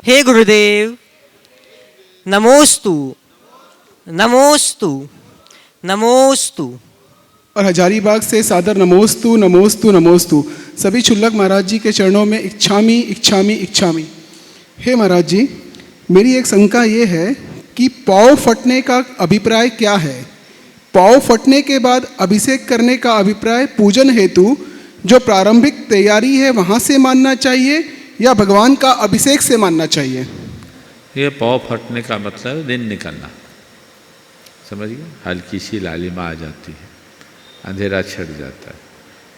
हे गुरुदेव, नमोस्तु नमोस्तु नमोस्तु। और हजारीबाग से सादर नमोस्तु नमोस्तु नमोस्तु सभी क्षुल्लक महाराज जी के चरणों में इच्छामी इच्छामी इच्छामी। हे महाराज जी, मेरी एक शंका ये है कि पाँव फटने का अभिप्राय क्या है? पाँव फटने के बाद अभिषेक करने का अभिप्राय पूजन हेतु जो प्रारंभिक तैयारी है वहाँ से मानना चाहिए या भगवान का अभिषेक से मानना चाहिए? ये पाँव फटने का मतलब दिन निकलना, समझ गए? हल्की सी लालिमा आ जाती है, अंधेरा छट जाता है।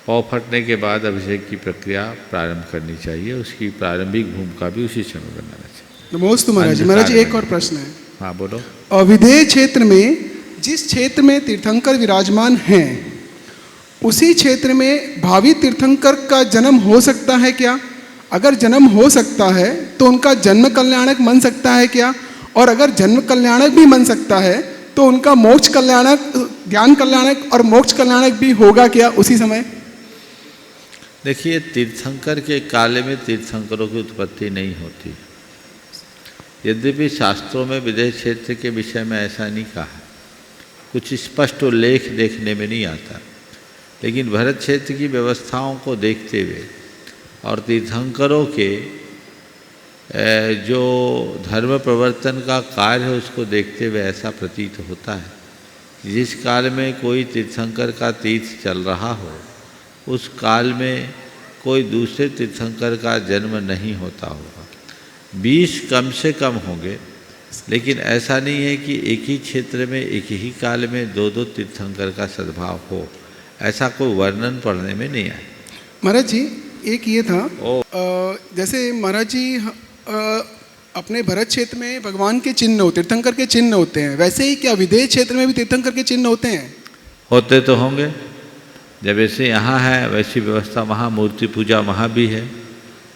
पाँव फटने के बाद अभिषेक की प्रक्रिया प्रारंभ करनी चाहिए, उसकी प्रारंभिक भूमिका भी उसी समय बनाना चाहिए। नमोस्तु महाराज। महाराज एक और प्रश्न है। हाँ बोलो। अविधेय क्षेत्र में, जिस क्षेत्र में तीर्थंकर विराजमान हैं, उसी क्षेत्र में भावी तीर्थंकर का जन्म हो सकता है क्या? अगर जन्म हो सकता है तो उनका जन्म कल्याणक बन सकता है क्या? और अगर जन्म कल्याणक भी बन सकता है तो उनका मोक्ष कल्याणक, ज्ञान कल्याणक और मोक्ष कल्याणक भी होगा क्या उसी समय? देखिए, तीर्थंकर के काल में तीर्थंकरों की उत्पत्ति नहीं होती। यद्यपि शास्त्रों में विदेह क्षेत्र के विषय में ऐसा नहीं कहा, कुछ स्पष्ट उल्लेख देखने में नहीं आता, लेकिन भरत क्षेत्र की व्यवस्थाओं को देखते हुए और तीर्थंकरों के जो धर्म प्रवर्तन का कार्य है उसको देखते हुए ऐसा प्रतीत होता है जिस काल में कोई तीर्थंकर का तीर्थ चल रहा हो उस काल में कोई दूसरे तीर्थंकर का जन्म नहीं होता होगा। 20 कम से कम होंगे, लेकिन ऐसा नहीं है कि एक ही क्षेत्र में एक ही काल में दो दो तीर्थंकर का सद्भाव हो, ऐसा कोई वर्णन पढ़ने में नहीं आया। महाराज जी एक ये था, जैसे महाराज जी अपने भरत क्षेत्र में भगवान के चिन्ह होते, तीर्थंकर के चिन्ह होते हैं, वैसे ही क्या विदेह क्षेत्र में भी तीर्थंकर के चिन्ह होते हैं? होते तो होंगे। जब ऐसे यहाँ है वैसी व्यवस्था वहाँ मूर्ति पूजा वहाँ भी है,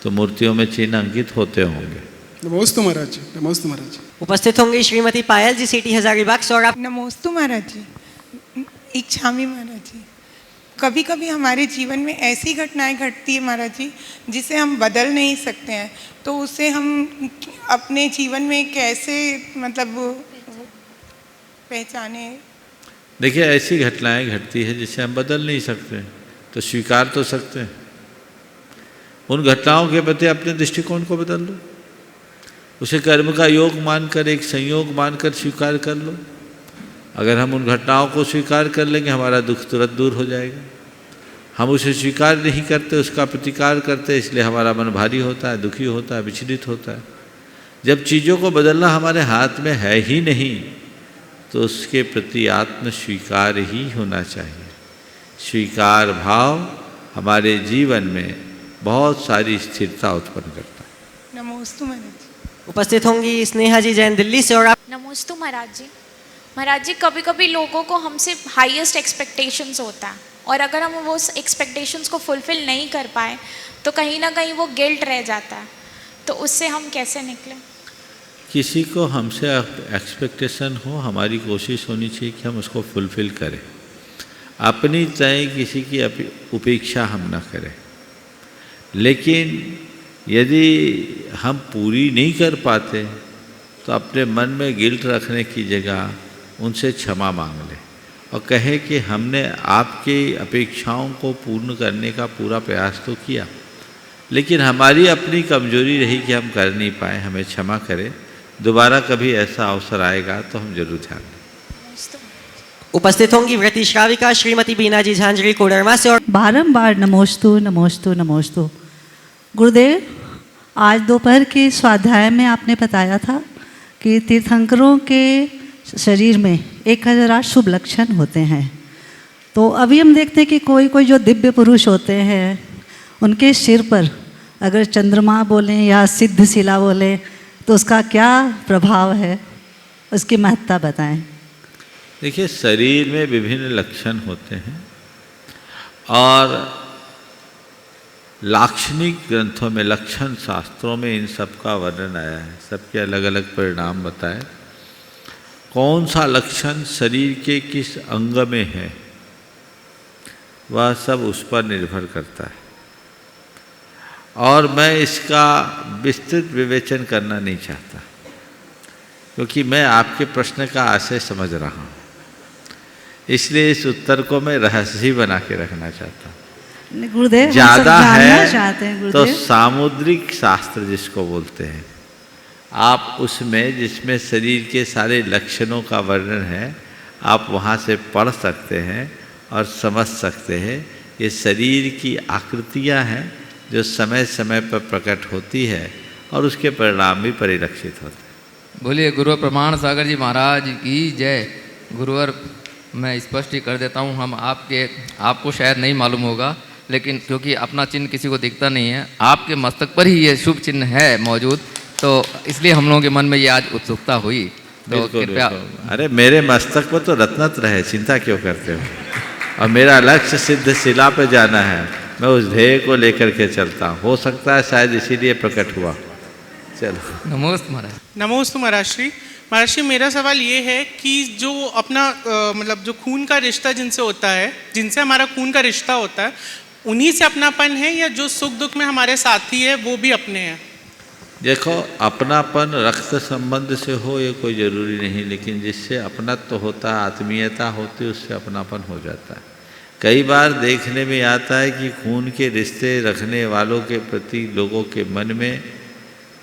तो मूर्तियों में चिन्ह अंकित होते होंगे। नमोस्तु महाराज जी। नमोस्तु महाराज जी। उपस्थित होंगे श्रीमती पायल जी, सिटी हजारीबाग से। और आप? नमोस्तु महाराज जी। इच्छामी महाराज जी। कभी कभी हमारे जीवन में ऐसी घटनाएं घटती है महाराज जी जिसे हम बदल नहीं सकते हैं, तो उसे हम अपने जीवन में कैसे मतलब पहचाने? देखिए, ऐसी घटनाएं घटती है जिसे हम बदल नहीं सकते, तो स्वीकार तो सकते हैं। उन घटनाओं के प्रति अपने दृष्टिकोण को बदल लो, उसे कर्म का योग मानकर, एक संयोग मानकर स्वीकार कर लो। अगर हम उन घटनाओं को स्वीकार कर लेंगे हमारा दुख तुरंत दूर हो जाएगा। हम उसे स्वीकार नहीं करते, उसका प्रतिकार करते, इसलिए हमारा मन भारी होता है, दुखी होता है, विचलित होता है। जब चीज़ों को बदलना हमारे हाथ में है ही नहीं तो उसके प्रति आत्म स्वीकार ही होना चाहिए। स्वीकार भाव हमारे जीवन में बहुत सारी स्थिरता उत्पन्न करता है। नमोस्तु महाराज। उपस्थित होंगी स्नेहा जी जैन, दिल्ली से। और आप? नमोस्तु महाराज जी। महाराज जी, कभी कभी लोगों को हमसे हाईएस्ट एक्सपेक्टेशंस होता है, और अगर हम वो एक्सपेक्टेशंस को फुलफिल नहीं कर पाए तो कहीं ना कहीं वो गिल्ट रह जाता है, तो उससे हम कैसे निकलें? किसी को हमसे एक्सपेक्टेशन हो, हमारी कोशिश होनी चाहिए कि हम उसको फुलफिल करें। अपनी तय किसी की उपेक्षा हम ना करें, लेकिन यदि हम पूरी नहीं कर पाते तो अपने मन में गिल्ट रखने की जगह उनसे क्षमा मांग लें और कहे कि हमने आपकी अपेक्षाओं को पूर्ण करने का पूरा प्रयास तो किया, लेकिन हमारी अपनी कमजोरी रही कि हम कर नहीं पाए, हमें क्षमा करें। दोबारा कभी ऐसा अवसर आएगा तो हम जरूर ध्यान दें। उपस्थित होंगी व्रती श्राविका श्रीमती बीना जी झांझरी, कोडरमा से। और बारंबार नमोस्तु नमोस्तु नमोस्तु। गुरुदेव, आज दोपहर के स्वाध्याय में आपने बताया था कि तीर्थंकरों के शरीर में 1008 शुभ लक्षण होते हैं। तो अभी हम देखते हैं कि कोई कोई जो दिव्य पुरुष होते हैं उनके सिर पर अगर चंद्रमा बोलें या सिद्ध शिला बोलें तो उसका क्या प्रभाव है, उसकी महत्ता बताएं। देखिए, शरीर में विभिन्न लक्षण होते हैं और लाक्षणिक ग्रंथों में, लक्षण शास्त्रों में इन सब का वर्णन आया है। सबके अलग अलग परिणाम बताए। कौन सा लक्षण शरीर के किस अंग में है वह सब उस पर निर्भर करता है। और मैं इसका विस्तृत विवेचन करना नहीं चाहता, क्योंकि मैं आपके प्रश्न का आशय समझ रहा हूँ। इसलिए इस उत्तर को मैं रहस्य बना के रखना चाहता हूँ। गुरुदेव, हम सब ज़्यादा जानना चाहते हैं है तो गुरुदेव। सामुद्रिक शास्त्र जिसको बोलते हैं, आप उसमें जिसमें शरीर के सारे लक्षणों का वर्णन है, आप वहाँ से पढ़ सकते हैं और समझ सकते हैं। ये शरीर की आकृतियाँ हैं जो समय समय पर प्रकट होती है और उसके परिणाम भी परिलक्षित होते हैं। बोलिए गुरुवर प्रमाण सागर जी महाराज की जय। गुरुवर, मैं स्पष्ट ही कर देता हूँ, हम आपको शायद नहीं मालूम होगा, लेकिन क्योंकि अपना चिन्ह किसी को दिखता नहीं है, आपके मस्तक पर ही ये शुभ चिन्ह है मौजूद, तो इसलिए हम लोगों के मन में ये आज उत्सुकता हुई। तो कृपया। अरे मेरे मस्तक पर तो रत्नत्र है, चिंता क्यों करते हो? और मेरा लक्ष्य सिद्ध शिला पे जाना है, मैं उस ध्येय को लेकर के चलता हूँ। हो सकता है शायद इसीलिए प्रकट हुआ। चलो, नमोस्तु महाराज। नमोस्तु महाराज श्री। महाराज श्री, मेरा सवाल ये है कि जो अपना मतलब जो खून का रिश्ता जिनसे होता है, जिनसे हमारा खून का रिश्ता होता है, उन्हीं से अपनापन है, या जो सुख दुख में हमारे साथी है वो भी अपने हैं? देखो, अपनापन रक्त संबंध से हो ये कोई ज़रूरी नहीं, लेकिन जिससे अपनत्व होता है, आत्मीयता होती है, उससे अपनापन हो जाता है। कई बार देखने में आता है कि खून के रिश्ते रखने वालों के प्रति लोगों के मन में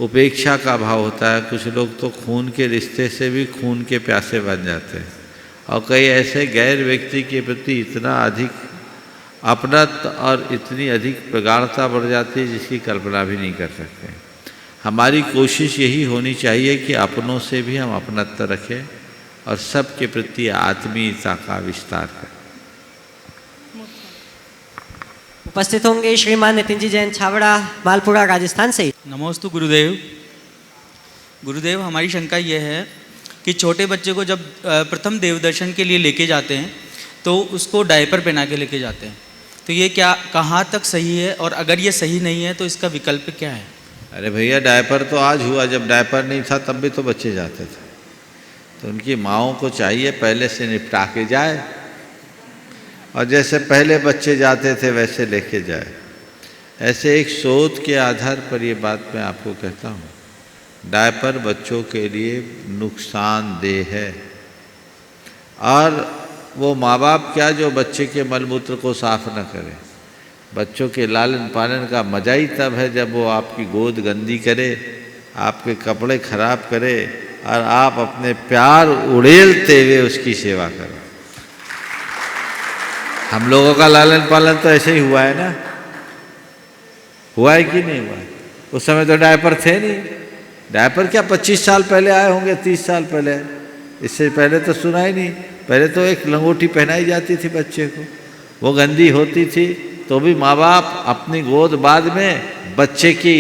उपेक्षा का भाव होता है। कुछ लोग तो खून के रिश्ते से भी खून के प्यासे बन जाते हैं, और कई ऐसे गैर व्यक्ति के प्रति इतना अधिक अपनत्व और इतनी अधिक प्रगाढ़ता बढ़ जाती है जिसकी कल्पना भी नहीं कर सकते। हमारी कोशिश यही होनी चाहिए कि अपनों से भी हम अपनत्व रखें और सबके प्रति आत्मीयता का विस्तार करें। उपस्थित होंगे श्रीमान नितिन जी जैन छावड़ा, मालपुरा, राजस्थान से। नमोस्तु गुरुदेव। गुरुदेव, हमारी शंका यह है कि छोटे बच्चे को जब प्रथम देव दर्शन के लिए लेके जाते हैं तो उसको डायपर पहना के लेके जाते हैं, तो ये क्या कहाँ तक सही है, और अगर ये सही नहीं है तो इसका विकल्प क्या है? अरे भैया, डायपर तो आज हुआ, जब डायपर नहीं था तब भी तो बच्चे जाते थे। तो उनकी माँओं को चाहिए पहले से निपटा के जाए, और जैसे पहले बच्चे जाते थे वैसे लेके जाए। ऐसे एक शोध के आधार पर ये बात मैं आपको कहता हूँ, डायपर बच्चों के लिए नुकसानदेह है। और वो माँ बाप क्या जो बच्चे के मलमूत्र को साफ न करें। बच्चों के लालन पालन का मजा ही तब है जब वो आपकी गोद गंदी करे, आपके कपड़े खराब करे, और आप अपने प्यार उड़ेलते हुए उसकी सेवा करो। हम लोगों का लालन पालन तो ऐसे ही हुआ है ना, हुआ है कि नहीं हुआ है? उस समय तो डायपर थे नहीं। डायपर क्या 25 साल पहले आए होंगे, 30 साल पहले, इससे पहले तो सुना ही नहीं। पहले तो एक लंगोटी पहनाई जाती थी बच्चे को, वो गंदी होती थी तो भी माँ बाप अपनी गोद बाद में बच्चे की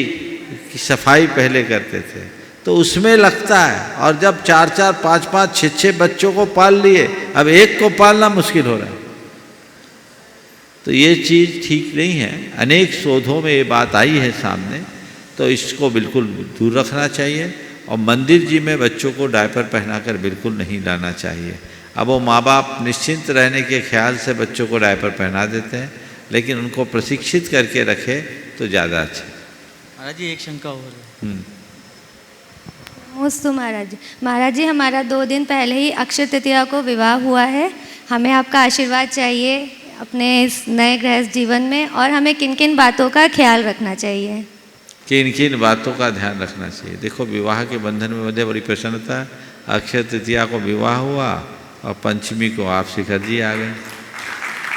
सफाई पहले करते थे, तो उसमें लगता है। और जब 4-4, 5-5, 6-6 बच्चों को पाल लिए, अब एक को पालना मुश्किल हो रहा है। तो ये चीज़ ठीक नहीं है। अनेक शोधों में ये बात आई है सामने, तो इसको बिल्कुल दूर रखना चाहिए। और मंदिर जी में बच्चों को डायपर पहनाकर बिल्कुल नहीं लाना चाहिए। अब वो माँ बाप निश्चिंत रहने के ख्याल से बच्चों को डायपर पहना देते हैं, लेकिन उनको प्रशिक्षित करके रखे तो ज़्यादा अच्छा। महाराज जी, एक शंका और है। नमोस्तु महाराज। महाराज जी, हमारा 2 दिन पहले ही अक्षय तृतीया को विवाह हुआ है। हमें आपका आशीर्वाद चाहिए अपने इस नए गृहस्थ जीवन में, और हमें किन किन बातों का ख्याल रखना चाहिए? किन किन बातों का ध्यान रखना चाहिए? देखो, विवाह के बंधन में मुझे बड़ी प्रसन्नता है। अक्षय तृतीया को विवाह हुआ और पंचमी को आप शिखर जी आ गए।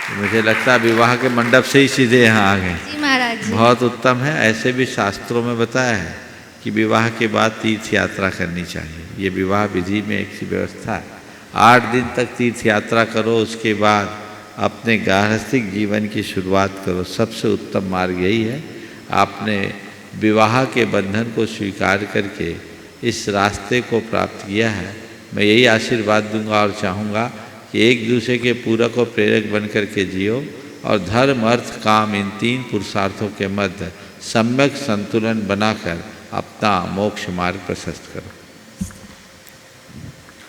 तो मुझे लगता है विवाह के मंडप से ही सीधे यहाँ आ गए। जी महाराज जी। बहुत उत्तम है। ऐसे भी शास्त्रों में बताया है कि विवाह के बाद तीर्थ यात्रा करनी चाहिए। ये विवाह विधि में एक सी व्यवस्था है। 8 दिन तक तीर्थ यात्रा करो, उसके बाद अपने गार्हस्थ्यिक जीवन की शुरुआत करो। सबसे उत्तम मार्ग यही है। आपने विवाह के बंधन को स्वीकार करके इस रास्ते को प्राप्त किया है। मैं यही आशीर्वाद दूंगा और चाहूँगा कि एक दूसरे के पूरक और प्रेरक बन कर के जियो, और धर्म, अर्थ, काम, इन 3 पुरुषार्थों के मध्य सम्यक संतुलन बनाकर अपना मोक्ष मार्ग प्रशस्त करो।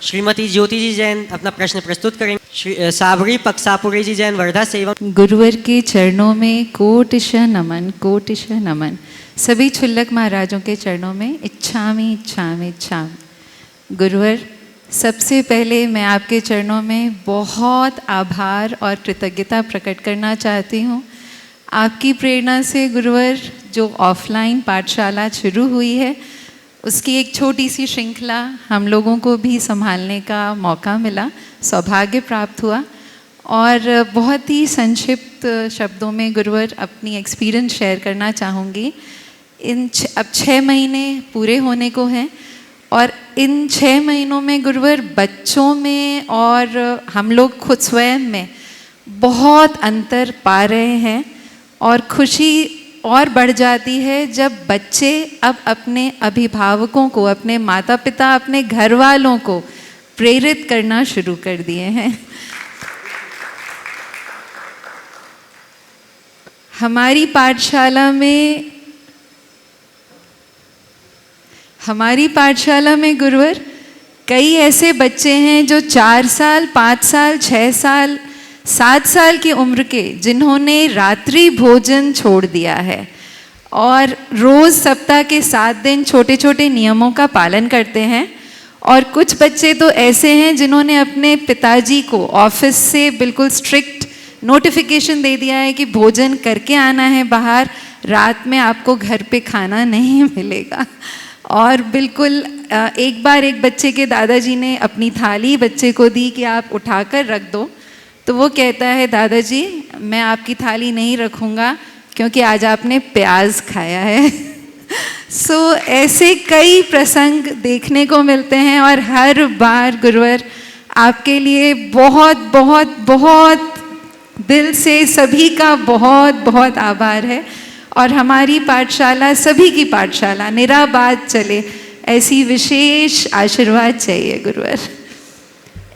श्रीमती ज्योति जी जैन अपना प्रश्न प्रस्तुत करेंगे। साबरी पक्सापुरी जी जैन वर्धा से एवं गुरुवर के चरणों में कोटिशः नमन, कोटिशः नमन। सभी क्षुल्लक महाराजों के चरणों में इच्छामि इच्छामि इच्छामि। गुरुवर, सबसे पहले मैं आपके चरणों में बहुत आभार और कृतज्ञता प्रकट करना चाहती हूँ। आपकी प्रेरणा से गुरुवर जो ऑफलाइन पाठशाला शुरू हुई है उसकी एक छोटी सी श्रृंखला हम लोगों को भी संभालने का मौका मिला, सौभाग्य प्राप्त हुआ। और बहुत ही संक्षिप्त शब्दों में गुरुवर अपनी एक्सपीरियंस शेयर करना चाहूँगी। अब 6 महीने पूरे होने को हैं और इन 6 महीनों में गुरुवर बच्चों में और हम लोग खुद स्वयं में बहुत अंतर पा रहे हैं और खुशी और बढ़ जाती है जब बच्चे अब अपने अभिभावकों को, अपने माता पिता, अपने घर वालों को प्रेरित करना शुरू कर दिए हैं। हमारी पाठशाला में गुरुवर कई ऐसे बच्चे हैं जो 4 साल, 5 साल, 6 साल, 7 साल की उम्र के जिन्होंने रात्रि भोजन छोड़ दिया है और रोज़ सप्ताह के 7 दिन छोटे छोटे नियमों का पालन करते हैं। और कुछ बच्चे तो ऐसे हैं जिन्होंने अपने पिताजी को ऑफिस से बिल्कुल स्ट्रिक्ट नोटिफिकेशन दे दिया है कि भोजन करके आना है बाहर, रात में आपको घर पे खाना नहीं मिलेगा। और बिल्कुल एक बार एक बच्चे के दादाजी ने अपनी थाली बच्चे को दी कि आप उठाकर रख दो, तो वो कहता है दादाजी मैं आपकी थाली नहीं रखूँगा क्योंकि आज आपने प्याज खाया है। ऐसे कई प्रसंग देखने को मिलते हैं और हर बार गुरुवर आपके लिए बहुत बहुत बहुत दिल से सभी का बहुत बहुत आभार है। और हमारी पाठशाला, सभी की पाठशाला निराबाद चले ऐसी विशेष आशीर्वाद चाहिए गुरुवर।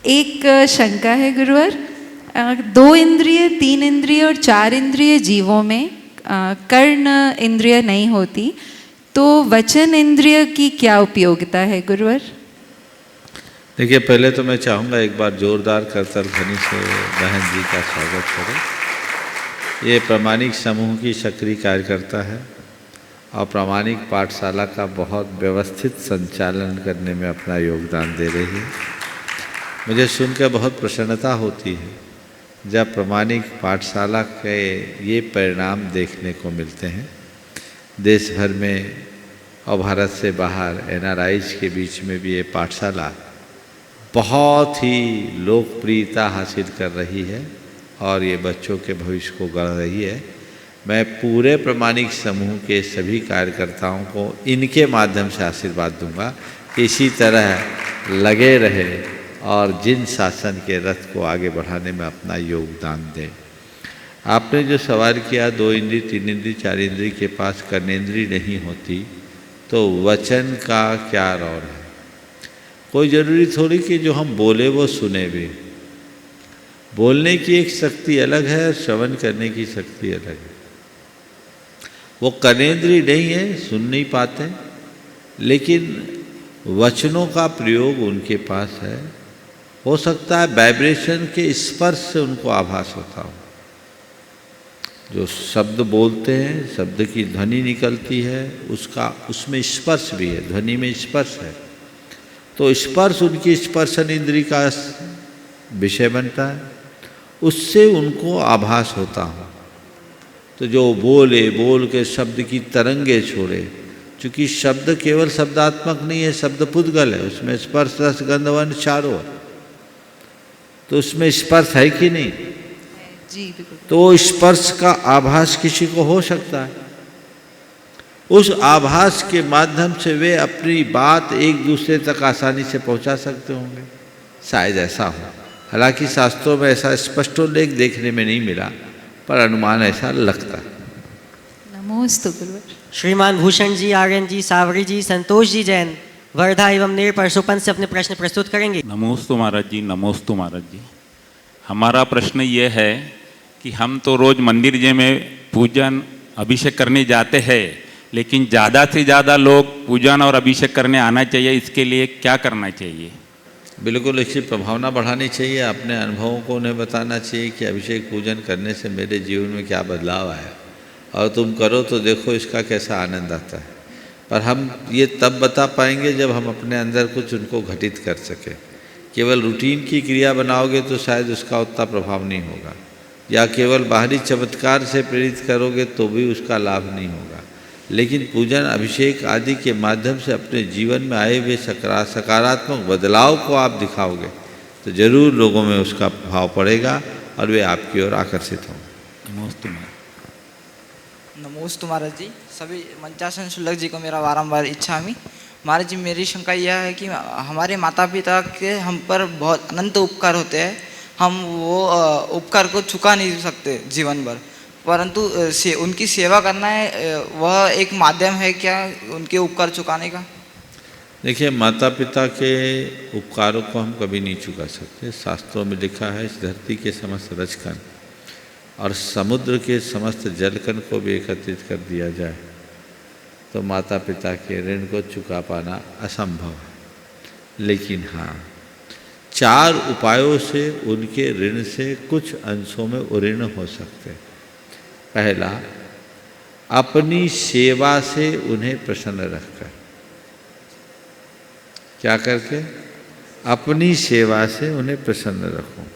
एक शंका है गुरुवर, 2 इंद्रिय, 3 इंद्रिय और 4 इंद्रिय जीवों में कर्ण इंद्रिय नहीं होती, तो वचन इंद्रिय की क्या उपयोगिता है गुरुवर? देखिए, पहले तो मैं चाहूँगा एक बार जोरदार करतल ध्वनि से बहन जी का स्वागत करें। ये प्रामाणिक समूह की सक्रिय कार्यकर्ता है और प्रामाणिक पाठशाला का बहुत व्यवस्थित संचालन करने में अपना योगदान दे रही है। मुझे सुनकर बहुत प्रसन्नता होती है जब प्रामाणिक पाठशाला के ये परिणाम देखने को मिलते हैं। देश भर में और भारत से बाहर NRIs के बीच में भी ये पाठशाला बहुत ही लोकप्रियता हासिल कर रही है और ये बच्चों के भविष्य को गढ़ रही है। मैं पूरे प्रामाणिक समूह के सभी कार्यकर्ताओं को इनके माध्यम से आशीर्वाद दूंगा कि इसी तरह लगे रहे और जिन शासन के रथ को आगे बढ़ाने में अपना योगदान दें। आपने जो सवाल किया 2 इंद्रिय, 3 इंद्रिय, 4 इंद्रिय के पास कर्मेंद्रिय नहीं होती तो वचन का क्या रोल है? कोई ज़रूरी थोड़ी कि जो हम बोले वो सुने भी। बोलने की एक शक्ति अलग है और श्रवण करने की शक्ति अलग है। वो कर्मेंद्रिय नहीं है, सुन नहीं पाते, लेकिन वचनों का प्रयोग उनके पास है। हो सकता है वाइब्रेशन के स्पर्श से उनको आभास होता हो। जो शब्द बोलते हैं, शब्द की ध्वनि निकलती है, उसमें स्पर्श भी है, ध्वनि में स्पर्श है। तो स्पर्श उनकी स्पर्शन इंद्रिय का विषय बनता है, उससे उनको आभास होता हो। तो जो बोल के शब्द की तरंगे छोड़े, क्योंकि शब्द केवल शब्दात्मक नहीं है, शब्द पुद्गल है, उसमें स्पर्श रस गंध वर्ण चारों है, तो उसमें स्पर्श है कि नहीं? जी बिल्कुल। तो स्पर्श का आभास किसी को हो सकता है। उस आभास के माध्यम से वे अपनी बात एक दूसरे तक आसानी से पहुंचा सकते होंगे, शायद ऐसा हो। हालांकि शास्त्रों में ऐसा स्पष्टोल्लेख देखने में नहीं मिला, पर अनुमान ऐसा लगता है। नमोस्तु गुरुवर। श्रीमान भूषण जी, आर्यन जी, सावरी जी, संतोष जी जैन वर्धा एवं नेर परसोपन से अपने प्रश्न प्रस्तुत करेंगे। नमोस्तु महाराज जी, नमोस्तु महाराज जी। हमारा प्रश्न ये है कि हम तो रोज़ मंदिर जी में पूजन अभिषेक करने जाते हैं, लेकिन ज़्यादा से ज़्यादा लोग पूजन और अभिषेक करने आना चाहिए, इसके लिए क्या करना चाहिए? बिल्कुल इसकी प्रभावना बढ़ानी चाहिए, अपने अनुभवों को उन्हें बताना चाहिए कि अभिषेक पूजन करने से मेरे जीवन में क्या बदलाव आया और तुम करो तो देखो इसका कैसा आनंद आता है। पर हम ये तब बता पाएंगे जब हम अपने अंदर कुछ उनको घटित कर सकें। केवल रूटीन की क्रिया बनाओगे तो शायद उसका उतना प्रभाव नहीं होगा, या केवल बाहरी चमत्कार से प्रेरित करोगे तो भी उसका लाभ नहीं होगा। लेकिन पूजन अभिषेक आदि के माध्यम से अपने जीवन में आए हुए सकारात्मक बदलाव को आप दिखाओगे तो जरूर लोगों में उसका प्रभाव पड़ेगा और वे आपकी ओर आकर्षित होंगे। नमोस्तु नमोस्तु महाराज जी। सभी मंचासन शुल्लक जी को मेरा बारंबार इच्छामि। महाराज जी, मेरी शंका यह है कि हमारे माता पिता के हम पर बहुत अनंत उपकार होते हैं, हम वो उपकार को चुका नहीं सकते जीवन भर, परंतु उनकी सेवा करना है वह एक माध्यम है क्या उनके उपकार चुकाने का? देखिए, माता पिता के उपकारों को हम कभी नहीं चुका सकते। शास्त्रों में लिखा है इस धरती के समस्त रजकण और समुद्र के समस्त जलकण को भी एकत्रित कर दिया जाए तो माता पिता के ऋण को चुका पाना असंभव है। लेकिन हाँ, 4 उपायों से उनके ऋण से कुछ अंशों में उऋण हो सकते हैं। पहला, अपनी सेवा से उन्हें प्रसन्न रखकर। क्या करके? अपनी सेवा से उन्हें प्रसन्न रखो।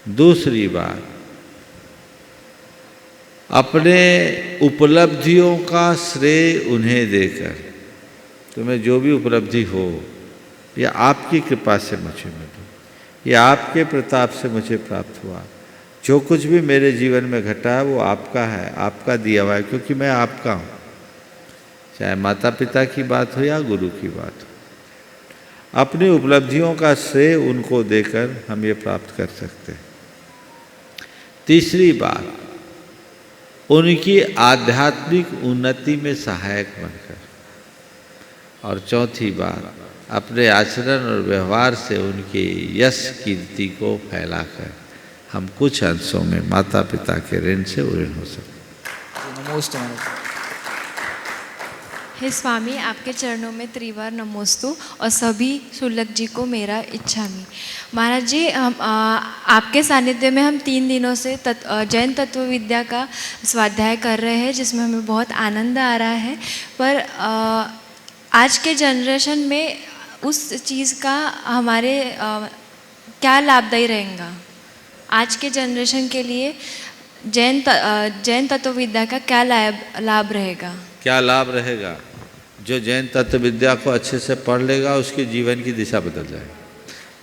दूसरी बात, अपने उपलब्धियों का श्रेय उन्हें देकर, तुम्हें जो भी उपलब्धि हो या आपकी कृपा से मुझे मिली या आपके प्रताप से मुझे प्राप्त हुआ, जो कुछ भी मेरे जीवन में घटा है वो आपका है, आपका दिया हुआ है, क्योंकि मैं आपका हूँ। चाहे माता पिता की बात हो या गुरु की बात हो, अपनी उपलब्धियों का श्रेय उनको देकर हम ये प्राप्त कर सकते हैं। तीसरी बात, उनकी आध्यात्मिक उन्नति में सहायक बनकर। और चौथी बात, अपने आचरण और व्यवहार से उनके यश कीर्ति को फैलाकर हम कुछ अंशों में माता पिता के ऋण से उऋण हो सकते। नमोस्तु महाराज। हे स्वामी, आपके चरणों में त्रिवार नमोस्तु और सभी शुल्लक जी को मेरा इच्छामि। महाराज जी, आपके सानिध्य में हम 3 दिनों से जैन तत्व विद्या का स्वाध्याय कर रहे हैं, जिसमें हमें बहुत आनंद आ रहा है। पर आज के जनरेशन में उस चीज़ का हमारे क्या लाभदायी रहेगा? आज के जनरेशन के लिए जैन तत्व विद्या का क्या लाभ रहेगा? क्या लाभ रहेगा? जो जैन तत्व विद्या को अच्छे से पढ़ लेगा उसके जीवन की दिशा बदल जाएगी।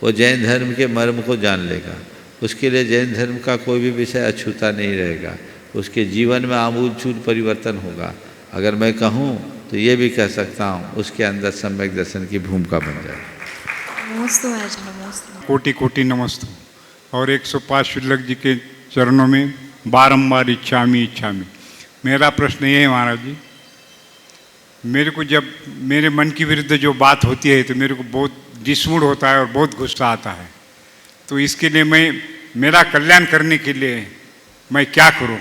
वो जैन धर्म के मर्म को जान लेगा, उसके लिए जैन धर्म का कोई भी विषय अछूता नहीं रहेगा, उसके जीवन में आमूलचूल परिवर्तन होगा। अगर मैं कहूँ तो ये भी कह सकता हूँ, उसके अंदर सम्यक दर्शन की भूमिका बन जाएगी। नमोस्तु महाराज, नमोस्तु। कोटि कोटि नमस्तु। और 105 शुल्लक जी के चरणों में बारंबार इच्छामि इच्छामि। मेरा प्रश्न ये है महाराज जी, मेरे को जब मेरे मन की विरुद्ध जो बात होती है तो मेरे को बहुत डिसमूड होता है और बहुत गुस्सा आता है। तो इसके लिए मेरा कल्याण करने के लिए मैं क्या करूं?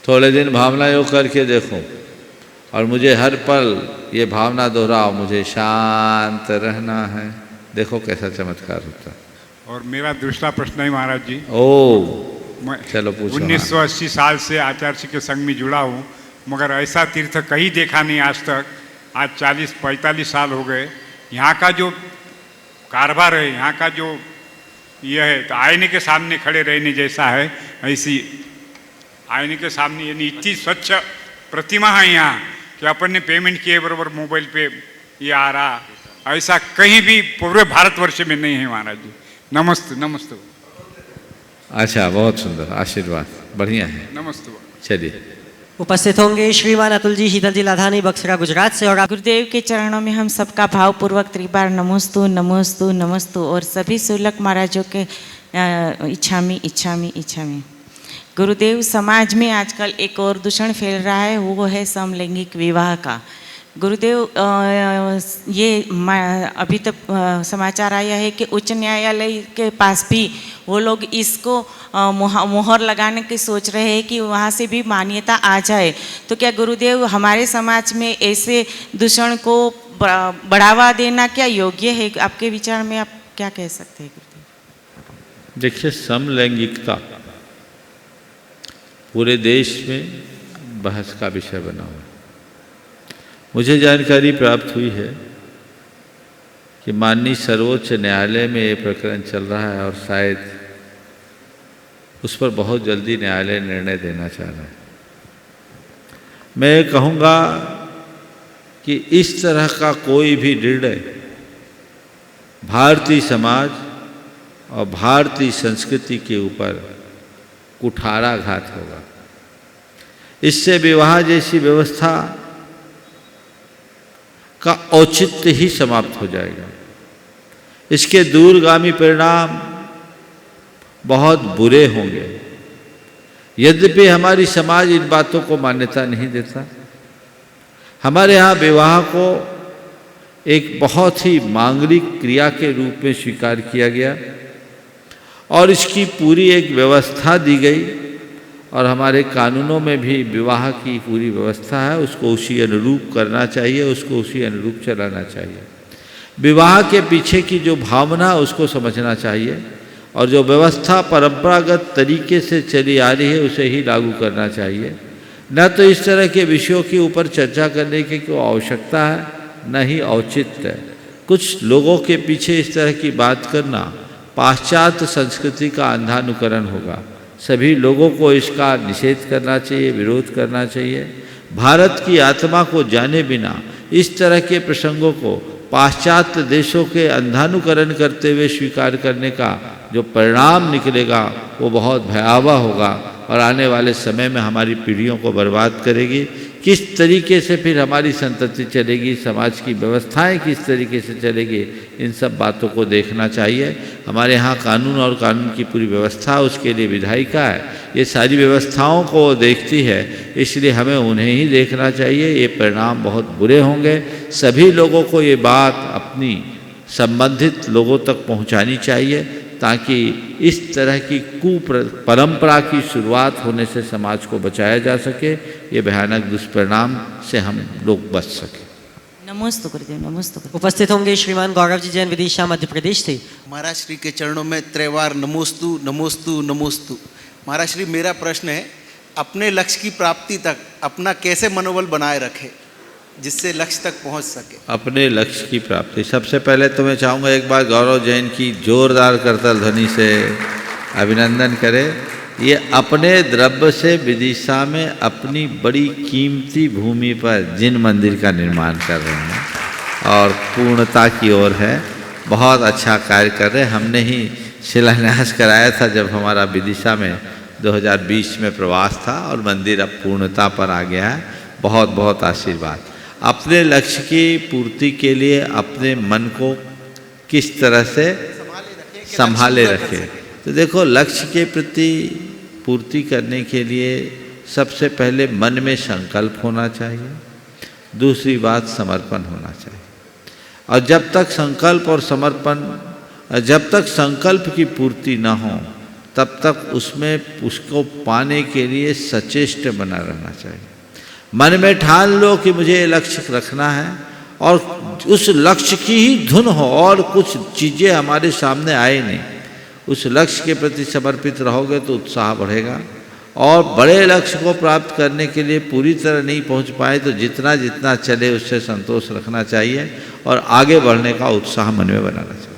थोड़े दिन भावना योग करके देखो और मुझे हर पल ये भावना दोहराओ, मुझे शांत रहना है। देखो कैसा चमत्कार होता है। और मेरा दूसरा प्रश्न है महाराज जी। मैं चलो पूछो। 1980 साल से आचार्य जी के संग में जुड़ा हूँ, मगर ऐसा तीर्थ कहीं देखा नहीं आज तक। आज 40-45 साल हो गए। यहाँ का जो कारोबार है, यहाँ का जो यह है, तो आईने के सामने खड़े रहने जैसा है। ऐसी आईने के सामने यानी इतनी स्वच्छ प्रतिमा है यहाँ कि अपन ने पेमेंट किए बराबर मोबाइल पे ये आ रहा, ऐसा कहीं भी पूरे भारतवर्ष में नहीं है महाराज जी। नमस्ते नमस्ते। अच्छा, बहुत सुंदर, आशीर्वाद, बढ़िया है। नमस्ते। चलिए, उपस्थित होंगे श्रीमान अतुल जी, शीतल जी लाधानी, बक्सरा, गुजरात से। और गुरुदेव के चरणों में हम सबका भावपूर्वक त्रिबार नमोस्तु नमोस्तु नमोस्तु और सभी शुल्लक महाराजों के इच्छामि इच्छामि इच्छामि। गुरुदेव, समाज में आजकल एक और दूषण फैल रहा है, वो है समलैंगिक विवाह का। गुरुदेव, ये अभी तक समाचार आया है कि उच्च न्यायालय के पास भी वो लोग इसको मोहर लगाने की सोच रहे हैं कि वहाँ से भी मान्यता आ जाए। तो क्या गुरुदेव, हमारे समाज में ऐसे दूषण को बढ़ावा देना क्या योग्य है? आपके विचार में आप क्या कह सकते हैं गुरुदेव? देखिए, समलैंगिकता पूरे देश में बहस का विषय बना हुआ है। मुझे जानकारी प्राप्त हुई है कि माननीय सर्वोच्च न्यायालय में ये प्रकरण चल रहा है और शायद उस पर बहुत जल्दी न्यायालय निर्णय देना चाह रहा है। मैं कहूँगा कि इस तरह का कोई भी निर्णय भारतीय समाज और भारतीय संस्कृति के ऊपर कुठाराघात होगा। इससे विवाह जैसी व्यवस्था का औचित्य ही समाप्त हो जाएगा। इसके दूरगामी परिणाम बहुत बुरे होंगे। यद्यपि हमारी समाज इन बातों को मान्यता नहीं देता। हमारे यहाँ विवाह को एक बहुत ही मांगलिक क्रिया के रूप में स्वीकार किया गया और इसकी पूरी एक व्यवस्था दी गई और हमारे कानूनों में भी विवाह की पूरी व्यवस्था है। उसको उसी अनुरूप करना चाहिए, उसको उसी अनुरूप चलाना चाहिए। विवाह के पीछे की जो भावना है उसको समझना चाहिए और जो व्यवस्था परंपरागत तरीके से चली आ रही है उसे ही लागू करना चाहिए। न तो इस तरह के विषयों के ऊपर चर्चा करने की कोई आवश्यकता है, न ही औचित्य है। कुछ लोगों के पीछे इस तरह की बात करना पाश्चात्य संस्कृति का अंधानुकरण होगा। सभी लोगों को इसका निषेध करना चाहिए, विरोध करना चाहिए। भारत की आत्मा को जाने बिना इस तरह के प्रसंगों को पाश्चात्य देशों के अंधानुकरण करते हुए स्वीकार करने का जो परिणाम निकलेगा वो बहुत भयावह होगा और आने वाले समय में हमारी पीढ़ियों को बर्बाद करेगी। किस तरीके से फिर हमारी संतति चलेगी, समाज की व्यवस्थाएं किस तरीके से चलेगी, इन सब बातों को देखना चाहिए। हमारे यहाँ कानून और कानून की पूरी व्यवस्था, उसके लिए विधायिका है, ये सारी व्यवस्थाओं को देखती है, इसलिए हमें उन्हें ही देखना चाहिए। ये परिणाम बहुत बुरे होंगे। सभी लोगों को ये बात अपनी संबंधित लोगों तक पहुँचानी चाहिए ताकि इस तरह की परंपरा की शुरुआत होने से समाज को बचाया जा सके, ये भयानक दुष्परिणाम से हम लोग बच सके। नमोस्तु गुरुदेव, नमोस्तु गुरुदेव। उपस्थित होंगे श्रीमान गौरव जी जैन, विदिशा मध्य प्रदेश से। महाराज श्री के चरणों में त्रैवार नमोस्तु नमोस्तु नमोस्तु। महाराज श्री, मेरा प्रश्न है, अपने लक्ष्य की प्राप्ति तक अपना कैसे मनोबल बनाए रखे जिससे लक्ष्य तक पहुंच सके? अपने लक्ष्य की प्राप्ति, सबसे पहले तो मैं चाहूँगा एक बार गौरव जैन की जोरदार करतल ध्वनि से अभिनंदन करें। ये अपने द्रव्य से विदिशा में अपनी बड़ी कीमती भूमि पर जिन मंदिर का निर्माण कर रहे हैं और पूर्णता की ओर है, बहुत अच्छा कार्य कर रहे हैं। हमने ही शिलान्यास कराया था जब हमारा विदिशा में 2020 में प्रवास था और मंदिर अब पूर्णता पर आ गया है। बहुत बहुत आशीर्वाद। अपने लक्ष्य की पूर्ति के लिए अपने मन को किस तरह से संभाले रखें। तो देखो, लक्ष्य के प्रति पूर्ति करने के लिए सबसे पहले मन में संकल्प होना चाहिए। दूसरी बात, समर्पण होना चाहिए। और जब तक संकल्प और समर्पण, जब तक संकल्प की पूर्ति न हो तब तक उसमें उसको पाने के लिए सचेष्ट बना रहना चाहिए। मन में ठान लो कि मुझे ये लक्ष्य रखना है और उस लक्ष्य की ही धुन हो और कुछ चीज़ें हमारे सामने आए नहीं। उस लक्ष्य के प्रति समर्पित रहोगे तो उत्साह बढ़ेगा। और बड़े लक्ष्य को प्राप्त करने के लिए पूरी तरह नहीं पहुंच पाए तो जितना जितना चले उससे संतोष रखना चाहिए और आगे बढ़ने का उत्साह मन में बनाना चाहिए।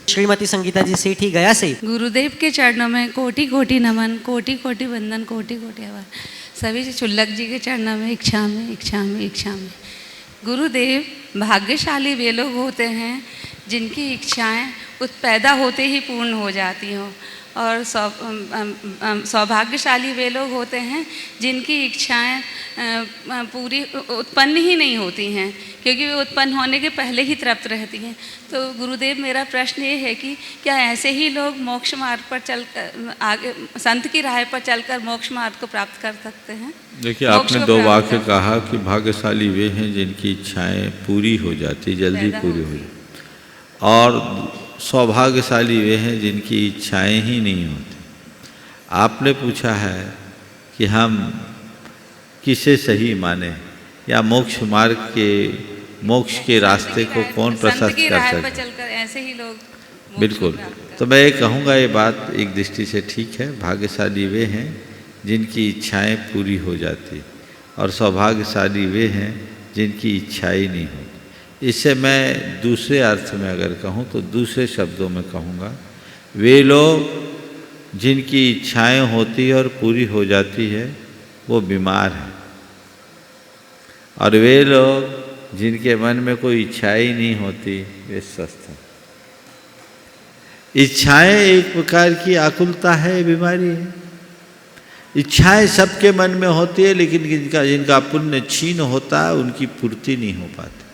श्रीमती संगीता जी सेठी, गया से। गुरुदेव के चरणों में कोटि कोटि नमन, कोटि कोटि वंदन, कोटि कोटि आभार। सभी क्षुल्लक जी के चरणों में इच्छा में इच्छा में इच्छा में। गुरुदेव, भाग्यशाली वे लोग होते हैं जिनकी इच्छाएं पैदा होते ही पूर्ण हो जाती हों और सौभाग्यशाली वे लोग होते हैं जिनकी इच्छाएं पूरी उत्पन्न ही नहीं होती हैं क्योंकि वे उत्पन्न होने के पहले ही तृप्त रहती हैं। तो गुरुदेव, मेरा प्रश्न ये है कि क्या ऐसे ही लोग मोक्ष मार्ग पर चलकर आगे संत की राह पर चलकर मोक्ष मार्ग को प्राप्त कर सकते हैं? देखिए, आपने दो वाक्य कहा कि भाग्यशाली वे हैं जिनकी इच्छाएं पूरी हो जाती, जल्दी पूरी हो जाती, और सौभाग्यशाली वे हैं जिनकी इच्छाएं ही नहीं होती। आपने पूछा है कि हम किसे सही माने या मोक्ष मार्ग के मोक्ष के रास्ते को कौन प्रशस्त की कर राह पर सकता है? चलकर ऐसे ही लोग मोक्ष को बिल्कुल। प्राप्त करते तो मैं ये कहूँगा, ये बात एक दृष्टि से ठीक है। भाग्यशाली वे हैं जिनकी इच्छाएं पूरी हो जाती, और सौभाग्यशाली वे हैं जिनकी इच्छाएं नहीं होती। इससे मैं दूसरे अर्थ में अगर कहूँ तो दूसरे शब्दों में कहूँगा, वे लोग जिनकी इच्छाएं होती और पूरी हो जाती है वो बीमार हैं, और वे लोग जिनके मन में कोई इच्छाएं ही नहीं होती वे स्वस्थ हैं। इच्छाएं एक प्रकार की आकुलता है, बीमारी है। इच्छाएं सबके मन में होती है, लेकिन जिनका पुण्य क्षीण होता है उनकी पूर्ति नहीं हो पाती।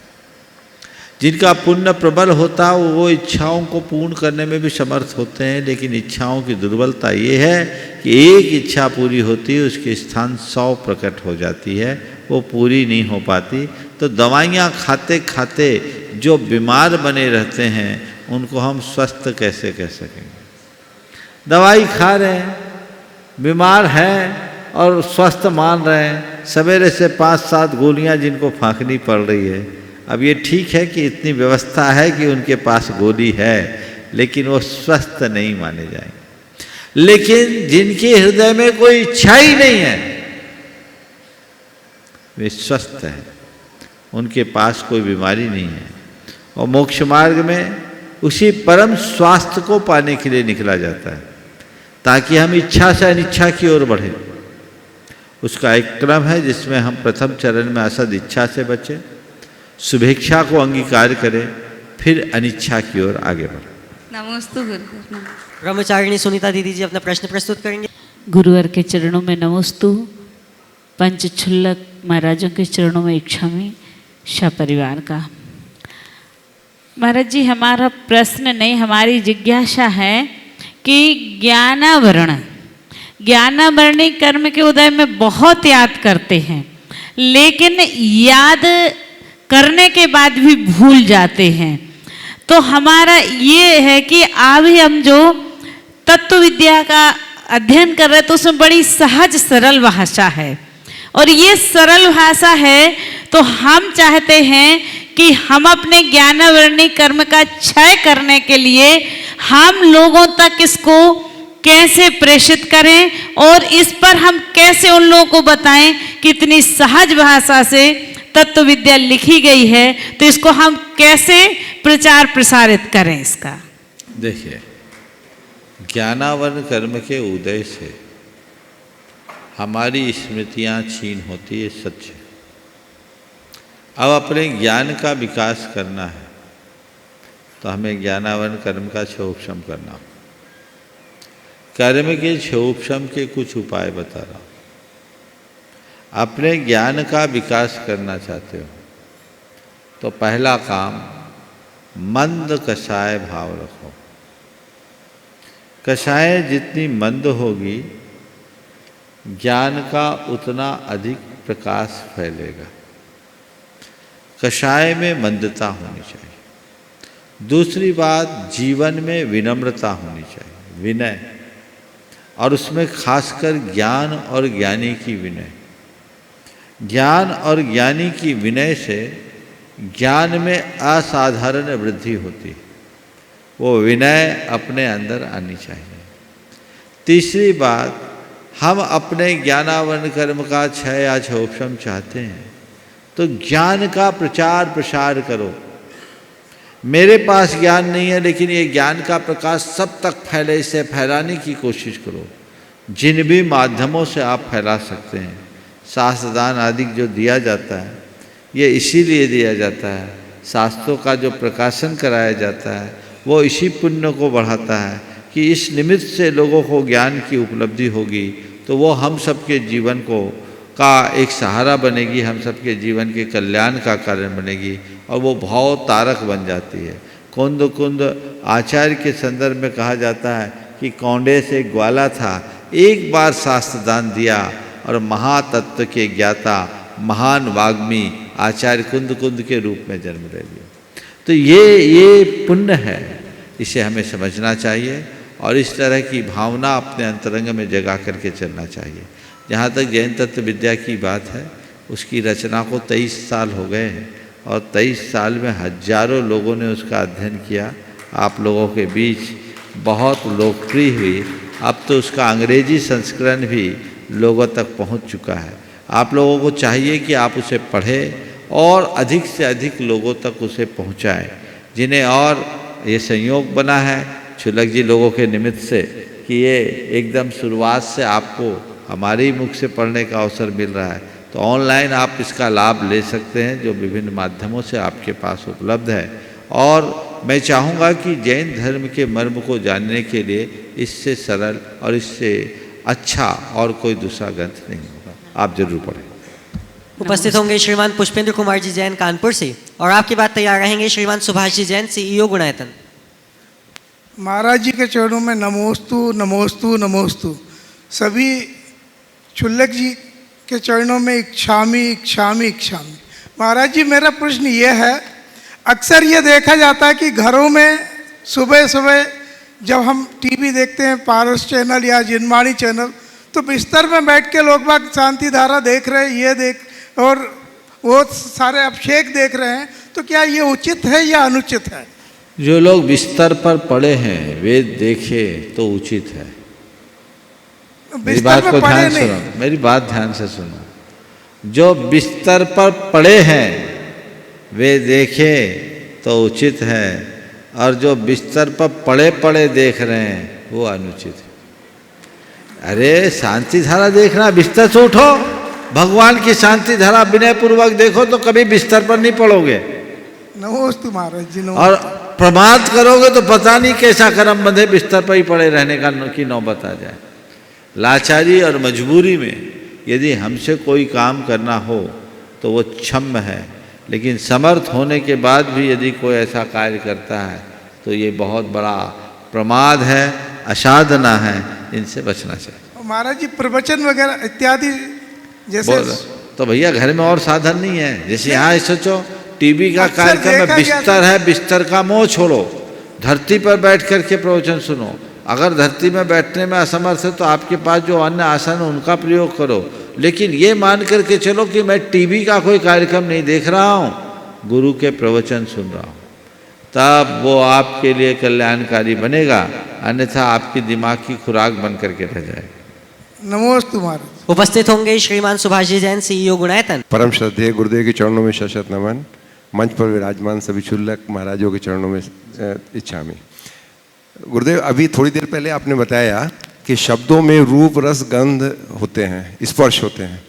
जिनका पुण्य प्रबल होता है वो इच्छाओं को पूर्ण करने में भी समर्थ होते हैं, लेकिन इच्छाओं की दुर्बलता ये है कि एक इच्छा पूरी होती है उसके स्थान 100 प्रकट हो जाती है, वो पूरी नहीं हो पाती। तो दवाइयाँ खाते खाते जो बीमार बने रहते हैं उनको हम स्वस्थ कैसे कह सकेंगे? दवाई खा रहे हैं, बीमार हैं और स्वस्थ मान रहे हैं, सवेरे से 5-7 गोलियां जिनको फांकनी पड़ रही है। अब ये ठीक है कि इतनी व्यवस्था है कि उनके पास गोली है, लेकिन वो स्वस्थ नहीं माने जाएंगे। लेकिन जिनके हृदय में कोई इच्छा ही नहीं है वे स्वस्थ हैं, उनके पास कोई बीमारी नहीं है, और मोक्ष मार्ग में उसी परम स्वास्थ्य को पाने के लिए निकला जाता है, ताकि हम इच्छा से अनिच्छा की ओर बढ़ें। उसका एक क्रम है जिसमें हम प्रथम चरण में असद इच्छा से बचें, शुभेच्छा को अंगीकार करें, फिर अनिच्छा की ओर आगे बढ़ें। नमोस्तु गुरुदेव। ब्रह्मचारिणी सुनीता दीदी जी अपना प्रश्न प्रस्तुत करेंगे। गुरुवर के चरणों में नमोस्तु, पंचछुल्लक महाराजों के चरणों में इच्छामी शाह परिवार का। महाराज जी, हमारा प्रश्न नहीं, हमारी जिज्ञासा है कि ज्ञानावरणी कर्म के उदय में बहुत याद करते हैं, लेकिन याद करने के बाद भी भूल जाते हैं। तो हमारा ये है कि अभी हम जो तत्व विद्या का अध्ययन कर रहे हैं तो उसमें बड़ी सहज सरल भाषा है, और ये सरल भाषा है तो हम चाहते हैं कि हम अपने ज्ञानावरणी कर्म का क्षय करने के लिए हम लोगों तक इसको कैसे प्रेषित करें, और इस पर हम कैसे उन लोगों को बताएं कि इतनी सहज भाषा से तत्व विद्या लिखी गई है, तो इसको हम कैसे प्रचार प्रसारित करें इसका? देखिए, ज्ञानावरण कर्म के उदय से हमारी स्मृतियाँ छीन होती है, सच है। अब अपने ज्ञान का विकास करना है तो हमें ज्ञानावरण कर्म का क्षोभशम करना हो। कर्म के क्षोभशम के कुछ उपाय बता रहा हूँ। अपने ज्ञान का विकास करना चाहते हो तो पहला काम, मंद कषाय भाव रखो। कषाय जितनी मंद होगी ज्ञान का उतना अधिक प्रकाश फैलेगा। कषाय में मंदता होनी चाहिए। दूसरी बात, जीवन में विनम्रता होनी चाहिए, विनय, और उसमें खासकर ज्ञान और ज्ञानी की विनय। ज्ञान और ज्ञानी की विनय से ज्ञान में असाधारण वृद्धि होती है, वो विनय अपने अंदर आनी चाहिए। तीसरी बात, हम अपने ज्ञानावरण कर्म का क्षय या क्षोभशम चाहते हैं तो ज्ञान का प्रचार प्रसार करो। मेरे पास ज्ञान नहीं है लेकिन ये ज्ञान का प्रकाश सब तक फैले, इसे फैलाने की कोशिश करो। जिन भी माध्यमों से आप फैला सकते हैं, शास्त्रदान आदि जो दिया जाता है ये इसीलिए दिया जाता है, शास्त्रों का जो प्रकाशन कराया जाता है वो इसी पुण्य को बढ़ाता है कि इस निमित्त से लोगों को ज्ञान की उपलब्धि होगी तो वो हम सबके जीवन को का एक सहारा बनेगी, हम सबके जीवन के कल्याण का कारण बनेगी, और वो भाव तारक बन जाती है। कुंद कुंद आचार्य के संदर्भ में कहा जाता है कि कौंडे से ग्वाला था, एक बार शास्त्रदान दिया और महातत्व के ज्ञाता महान वाग्मी आचार्य कुंद कुंद के रूप में जन्म ले लिया। तो ये पुण्य है, इसे हमें समझना चाहिए और इस तरह की भावना अपने अंतरंग में जगा करके चलना चाहिए। जहाँ तक जैन तत्व विद्या की बात है, उसकी रचना को 23 साल हो गए हैं और 23 साल में हजारों लोगों ने उसका अध्ययन किया, आप लोगों के बीच बहुत लोकप्रिय हुई। अब तो उसका अंग्रेजी संस्करण भी लोगों तक पहुंच चुका है। आप लोगों को चाहिए कि आप उसे पढ़ें और अधिक से अधिक लोगों तक उसे पहुंचाएं, जिन्हें और ये संयोग बना है शुलक जी लोगों के निमित्त से कि ये एकदम शुरुआत से आपको हमारे ही मुख से पढ़ने का अवसर मिल रहा है। तो ऑनलाइन आप इसका लाभ ले सकते हैं जो विभिन्न माध्यमों से आपके पास उपलब्ध है। और मैं चाहूँगा कि जैन धर्म के मर्म को जानने के लिए इससे सरल और इससे अच्छा और कोई दूसरा ग्रंथ नहीं होगा, आप जरूर पढ़ें। उपस्थित होंगे श्रीमान पुष्पेंद्र कुमार जी जैन कानपुर से, और आपकी बात तैयार रहेंगे श्रीमान सुभाष जी जैन CEO गुणायतन। महाराज जी के चरणों में नमोस्तु नमोस्तु नमोस्तु। सभी शुल्लक जी के चरणों में इच्छामी इच्छामी इच्छामी। महाराज जी मेरा प्रश्न ये है, अक्सर ये देखा जाता है कि घरों में सुबह सुबह जब हम टीवी देखते हैं, पारस चैनल या जिनवाणी चैनल, तो बिस्तर में बैठ के लोग बाग शांति धारा देख रहे हैं, ये देख और वो सारे अभिषेक देख रहे हैं, तो क्या ये उचित है या अनुचित है? जो लोग बिस्तर पर पड़े हैं वे देखें तो उचित है। मेरी बात को ध्यान सुनो, मेरी बात ध्यान से सुनो। जो बिस्तर पर पड़े हैं वे देखें तो उचित है, और जो बिस्तर पर पड़े पड़े देख रहे हैं वो अनुचित है। अरे शांति धारा देखना, बिस्तर से उठो, भगवान की शांति धारा विनय पूर्वक देखो तो कभी बिस्तर पर नहीं पड़ोगे। नमोस्तु महाराज जी। और प्रमाद करोगे तो पता नहीं कैसा कर्म बंधे बिस्तर पर ही पड़े रहने का की नौबत आ जाए। लाचारी और मजबूरी में यदि हमसे कोई काम करना हो तो वो क्षम्य है, लेकिन समर्थ होने के बाद भी यदि कोई ऐसा कार्य करता है तो ये बहुत बड़ा प्रमाद है, असाधना है, इनसे बचना चाहिए। महाराज जी प्रवचन वगैरह इत्यादि जैसे तो भैया घर में और साधन नहीं है। जैसे यहाँ सोचो टीवी का कार्यक्रम में बिस्तर है, बिस्तर का मोह छोड़ो, धरती पर बैठ करके प्रवचन सुनो। अगर धरती में बैठने में असमर्थ है तो आपके पास जो अन्य आसन है उनका प्रयोग करो, लेकिन ये मान करके चलो कि मैं टीवी का कोई कार्यक्रम नहीं देख रहा हूँ, गुरु के प्रवचन सुन रहा हूँ, तब वो आपके लिए कल्याणकारी बनेगा, अन्यथा आपकी दिमाग की खुराक बन करके रह जाएगा। नमोस्तु महाराज। उपस्थित होंगे श्रीमान सुभाष जी जैन CEO गुणायतन। परम श्रद्धेय गुरुदेव के चरणों में शत नमन। मंच पर विराजमान सभी शुल्लक महाराजों के चरणों में इच्छामी। गुरुदेव अभी थोड़ी देर पहले आपने बताया कि शब्दों में रूप रस गंध होते हैं, स्पर्श होते हैं।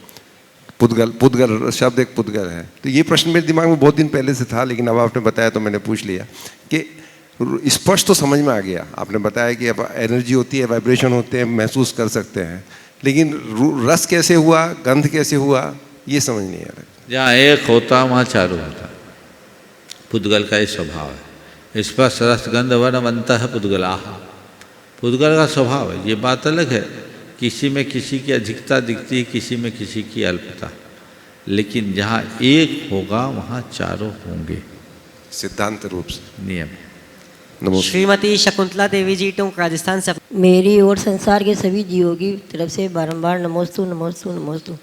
पुद्गल शब्द एक पुद्गल है। तो ये प्रश्न मेरे दिमाग में बहुत दिन पहले से था, लेकिन अब आपने बताया तो मैंने पूछ लिया कि स्पर्श तो समझ में आ गया। आपने बताया कि अब एनर्जी होती है, वाइब्रेशन होते हैं, महसूस कर सकते हैं, लेकिन रस कैसे हुआ, गंध कैसे हुआ, ये समझ नहीं आ रहा। जहाँ एक होता वहाँ चारों होता। पुद्गल का ये स्वभाव है। स्पर्श रस गंध वर्णवंत है पुद्गलाः। पुद्गल का स्वभाव है। ये बात अलग है, किसी में किसी की अधिकता दिखती है, किसी में किसी की अल्पता, लेकिन जहाँ एक होगा वहाँ चारों होंगे, सिद्धांत रूप से नियम। श्रीमती शकुंतला देवी जी टोंक राजस्थान से। मेरी और संसार के सभी जीवों की तरफ से बारंबार नमोस्तु नमोस्तु नमोस्तु।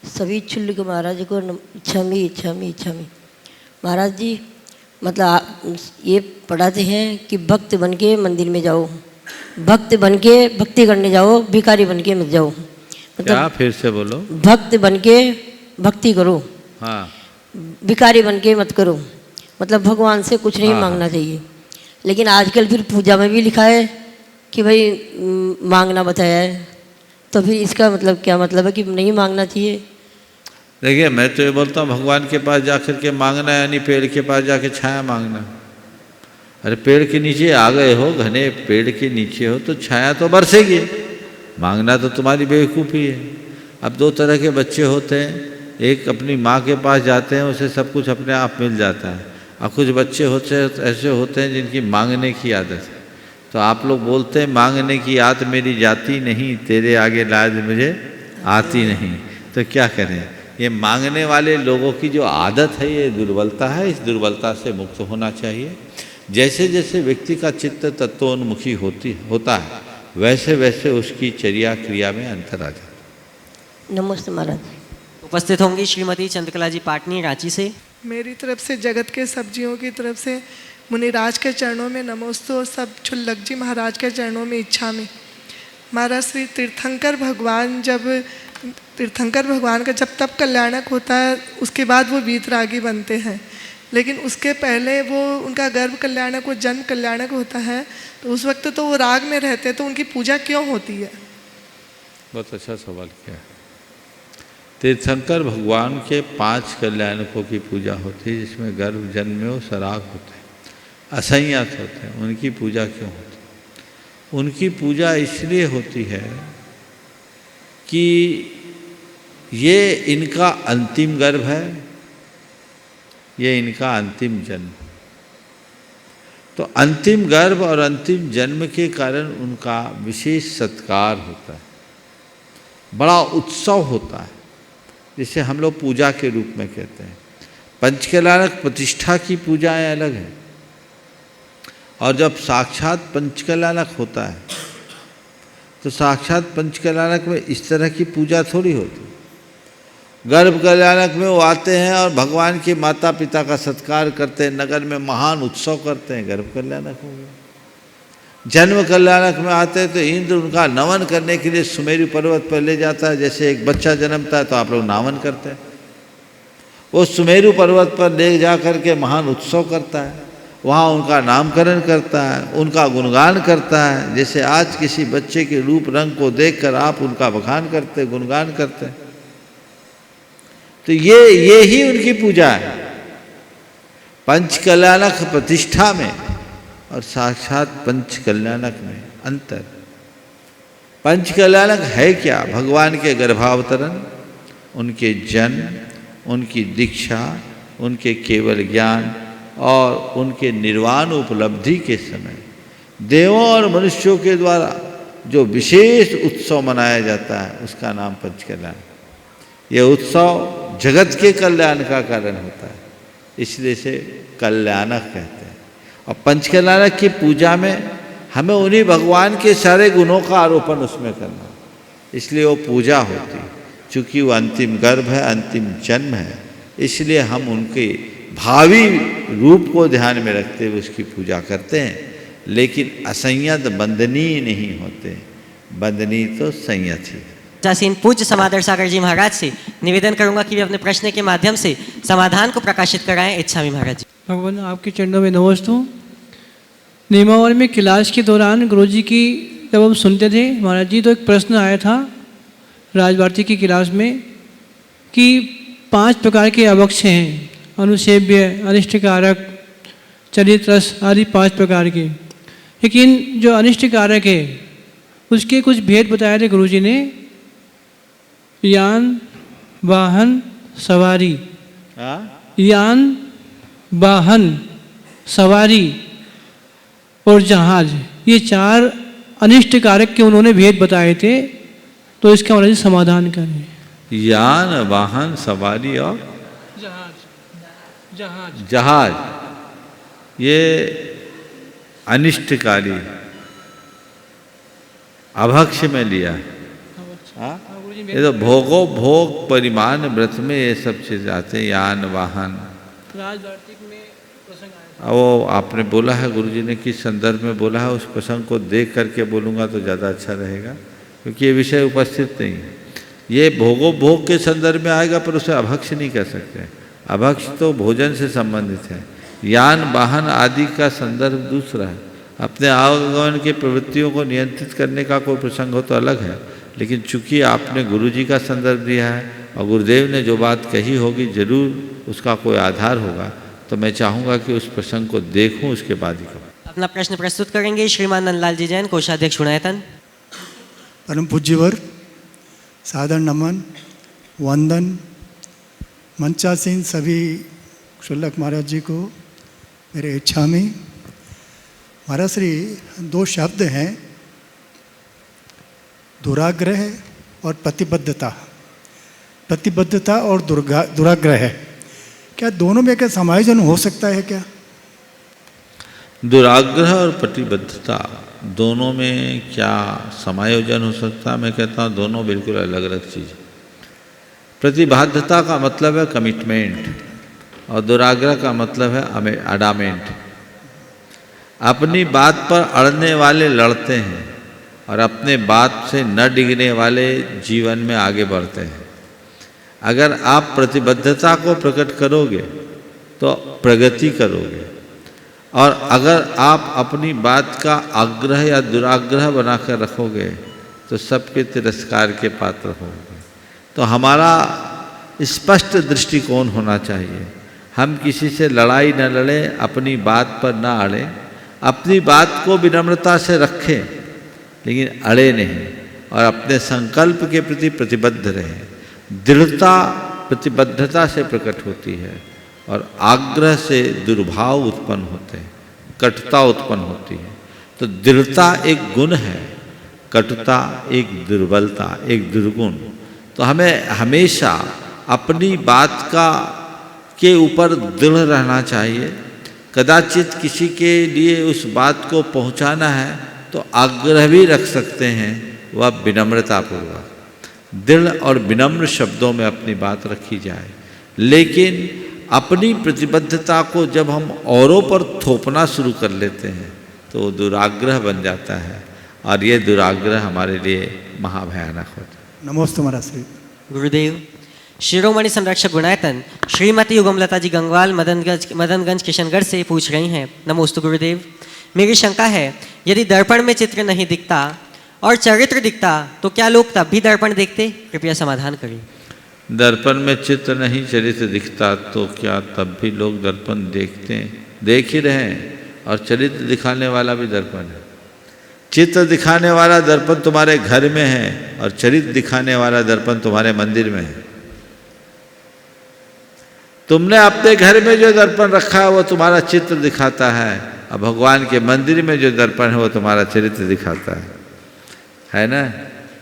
सभी शुल्लक महाराज को इच्छामी इच्छामी इच्छामी। महाराज जी मतलब आप ये पढ़ाते हैं कि भक्त बन के मंदिर में जाओ, भक्त बन के भक्ति करने जाओ, भिखारी बन के मत जाओ। मतलब क्या फिर से बोलो? भक्त बन के भक्ति करो, हाँ, भिखारी बन के मत करो। मतलब भगवान से कुछ नहीं मांगना चाहिए। लेकिन आजकल फिर पूजा में भी लिखा है कि भाई मांगना बताया है, तो फिर इसका मतलब क्या मतलब है कि नहीं मांगना चाहिए? देखिए मैं तो ये बोलता हूँ भगवान के पास जाकर के मांगना है, यानी पेड़ के पास जाके छाया मांगना। अरे पेड़ के नीचे आ गए हो, घने पेड़ के नीचे हो तो छाया तो बरसेगी। मांगना तो तुम्हारी बेवकूफ़ी है। अब दो तरह के बच्चे होते हैं, एक अपनी माँ के पास जाते हैं, उसे सब कुछ अपने आप मिल जाता है, और कुछ बच्चे होते ऐसे होते हैं जिनकी मांगने की आदत है। तो आप लोग बोलते हैं मांगने की आदत मेरी जाती नहीं, तेरे आगे लाज मुझे आती नहीं। तो क्या करें? ये मांगने वाले लोगों की जो आदत है ये दुर्बलता है। इस दुर्बलता से मुक्त होना चाहिए। जैसे जैसे व्यक्ति का चित्त तत्वोन्मुखी होता है वैसे वैसे उसकी चर्या क्रिया में अंतर आ जाता है। नमस्ते महाराज। उपस्थित होंगी श्रीमती चंद्रकला जी पाटनी रांची से। मेरी तरफ से जगत के सब जीवों की तरफ से मुनिराज के चरणों में नमोस्तु और सब क्षुल्लक जी महाराज के चरणों में इच्छामि। महाराज श्री तीर्थंकर भगवान का जब तप कल्याणक होता है उसके बाद वो वीतरागी बनते हैं, लेकिन उसके पहले वो उनका गर्भ कल्याणक, वो जन्म कल्याणक होता है, तो उस वक्त तो वो राग में रहते हैं, तो उनकी पूजा क्यों होती है? बहुत अच्छा सवाल किया। तीर्थंकर भगवान के 5 कल्याणकों की पूजा होती है, जिसमें गर्भ जन्म में वो सराग होते हैं, असंयत होते हैं। उनकी पूजा क्यों होती है? उनकी पूजा इसलिए होती है कि ये इनका अंतिम गर्भ है, ये इनका अंतिम जन्म। तो अंतिम गर्भ और अंतिम जन्म के कारण उनका विशेष सत्कार होता है, बड़ा उत्सव होता है, जिसे हम लोग पूजा के रूप में कहते हैं। पंचकल्याणक प्रतिष्ठा की पूजाएं अलग हैं, और जब साक्षात पंचकल्याणक होता है तो साक्षात पंचकल्याणक में इस तरह की पूजा थोड़ी होती। गर्भ कल्याणक में वो आते हैं और भगवान के माता पिता का सत्कार करते हैं, नगर में महान उत्सव करते हैं, गर्भ कल्याणक हो गया। जन्म कल्याणक में आते हैं तो इंद्र उनका नमन करने के लिए सुमेरु पर्वत पर ले जाता है। जैसे एक बच्चा जन्मता है तो आप लोग नामन करते हैं, वो सुमेरु पर्वत पर ले जा कर के महान उत्सव करता है, वहाँ उनका नामकरण करता है, उनका गुणगान करता है। जैसे आज किसी बच्चे के रूप रंग को देखकर आप उनका बखान करते, गुणगान करते हैं, तो ये ही उनकी पूजा है। पंचकल्याणक प्रतिष्ठा में और साक्षात पंचकल्याणक में अंतर। पंचकल्याणक है क्या? भगवान के गर्भावतरण, उनके जन्म, उनकी दीक्षा, उनके केवल ज्ञान और उनके निर्वाण उपलब्धि के समय देवों और मनुष्यों के द्वारा जो विशेष उत्सव मनाया जाता है उसका नाम पंचकल्याण। यह उत्सव जगत के कल्याण का कारण होता है, इसलिए इसे कल्याणक कहते हैं। और पंचकल्याणक की पूजा में हमें उन्हीं भगवान के सारे गुणों का आरोपण उसमें करना, इसलिए वो पूजा होती। चूँकि वो अंतिम गर्भ है, अंतिम जन्म है, इसलिए हम उनके भावी रूप को ध्यान में रखते हुए उसकी पूजा करते हैं। लेकिन असंयत बंदनीय नहीं होते, बंदनीय तो संयत ही। जासीन पूज्य समादर सागर जी महाराज से निवेदन करूंगा कि वे अपने प्रश्न के माध्यम से समाधान को प्रकाशित कराएं। इच्छामी महाराज जी। भगवान आपके चरणों में नमस्तु। नियमावली में क्लास के दौरान गुरुजी की जब हम सुनते थे महाराज जी, तो एक प्रश्न आया था राजभारती की क्लास में कि 5 प्रकार के अवक्ष हैं, अनुसेव्य, अनिष्टकारक, चरित्रस आदि 5 प्रकार के। लेकिन जो अनिष्टकारक है उसके कुछ भेद बताए थे गुरुजी ने, यान, वाहन, सवारी। यान, वाहन, सवारी और जहाज, ये 4 अनिष्टकारक के उन्होंने भेद बताए थे, तो इसका महाराज जी समाधान करें। यान, वाहन, सवारी और जहाज, ये अनिष्टकारी अभक्ष में लिया है। ये तो भोगो भोग परिमाण व्रत में ये सब चीज आते हैं, यान, वाहन। वो आपने बोला है, गुरुजी ने किस संदर्भ में बोला है, उस प्रसंग को देख करके बोलूँगा तो ज़्यादा अच्छा रहेगा, क्योंकि ये विषय उपस्थित नहीं है। ये भोगो भोग के संदर्भ में आएगा, पर उसे अभक्ष नहीं कह सकते। अभक्ष तो भोजन से संबंधित है। यान, वाहन आदि का संदर्भ दूसरा है। अपने आवागमन के प्रवृत्तियों को नियंत्रित करने का कोई प्रसंग हो तो अलग है, लेकिन चूंकि आपने गुरुजी का संदर्भ दिया है और गुरुदेव ने जो बात कही होगी जरूर उसका कोई आधार होगा, तो मैं चाहूँगा कि उस प्रसंग को देखूँ, उसके बाद ही कहूँ। अपना प्रश्न प्रस्तुत करेंगे श्रीमान नंदलाल जी जैन, कोषाध्यक्ष हुणायतन। परम पूज्यवर, सादर नमन, वंदन, मंचासीन सभी क्षुल्लक महाराज जी को मेरे इच्छा में। महाराज श्री 2 शब्द हैं, दुराग्रह और प्रतिबद्धता। प्रतिबद्धता और दुराग्रह, क्या दोनों में क्या समायोजन हो सकता है क्या? दुराग्रह और प्रतिबद्धता दोनों में क्या समायोजन हो सकता है? मैं कहता हूँ दोनों बिल्कुल अलग अलग चीज़। प्रतिबद्धता का मतलब है कमिटमेंट, और दुराग्रह का मतलब है अडामेंट। अपनी बात पर अड़ने वाले लड़ते हैं और अपने बात से न डिगने वाले जीवन में आगे बढ़ते हैं। अगर आप प्रतिबद्धता को प्रकट करोगे तो प्रगति करोगे, और अगर आप अपनी बात का आग्रह या दुराग्रह बनाकर रखोगे तो सबके तिरस्कार के पात्र होंगे। तो हमारा स्पष्ट दृष्टिकोण होना चाहिए। हम किसी से लड़ाई न लड़ें, अपनी बात पर न अड़ें, अपनी बात को विनम्रता से रखें लेकिन अड़े नहीं, और अपने संकल्प के प्रति प्रतिबद्ध रहें। दृढ़ता प्रतिबद्धता से प्रकट होती है और आग्रह से दुर्भाव उत्पन्न होते हैं, कटुता उत्पन्न होती है। तो दृढ़ता एक गुण है, कटुता एक दुर्बलता, एक दुर्गुण। तो हमें हमेशा अपनी बात के ऊपर दृढ़ रहना चाहिए। कदाचित किसी के लिए उस बात को पहुंचाना है तो आग्रह भी रख सकते हैं, वह विनम्रतापूर्वक दृढ़ और विनम्र शब्दों में अपनी बात रखी जाए। लेकिन अपनी प्रतिबद्धता को जब हम औरों पर थोपना शुरू कर लेते हैं तो वो दुराग्रह बन जाता है, और ये दुराग्रह हमारे लिए महाभयानक होता है। नमोस्तु महाराज श्री गुरुदेव। शिरोमणि संरक्षक गुणायतन श्रीमती युगमलता जी गंगवाल मदनगंज किशनगढ़ से पूछ रही हैं, नमोस्तु गुरुदेव। मेरी शंका है, यदि दर्पण में चित्र नहीं दिखता और चरित्र दिखता तो क्या लोग तब भी दर्पण देखते? कृपया समाधान करें। दर्पण में चित्र नहीं चरित्र दिखता तो क्या तब भी लोग दर्पण देखते हैं? देख ही रहे हैं, और चरित्र दिखाने वाला भी दर्पण है। चित्र दिखाने वाला दर्पण तुम्हारे घर में है और चरित्र दिखाने वाला दर्पण तुम्हारे मंदिर में है। तुमने अपने घर में जो दर्पण रखा है वो तुम्हारा चित्र दिखाता है, और भगवान के मंदिर में जो दर्पण है वो तुम्हारा चरित्र दिखाता है ना।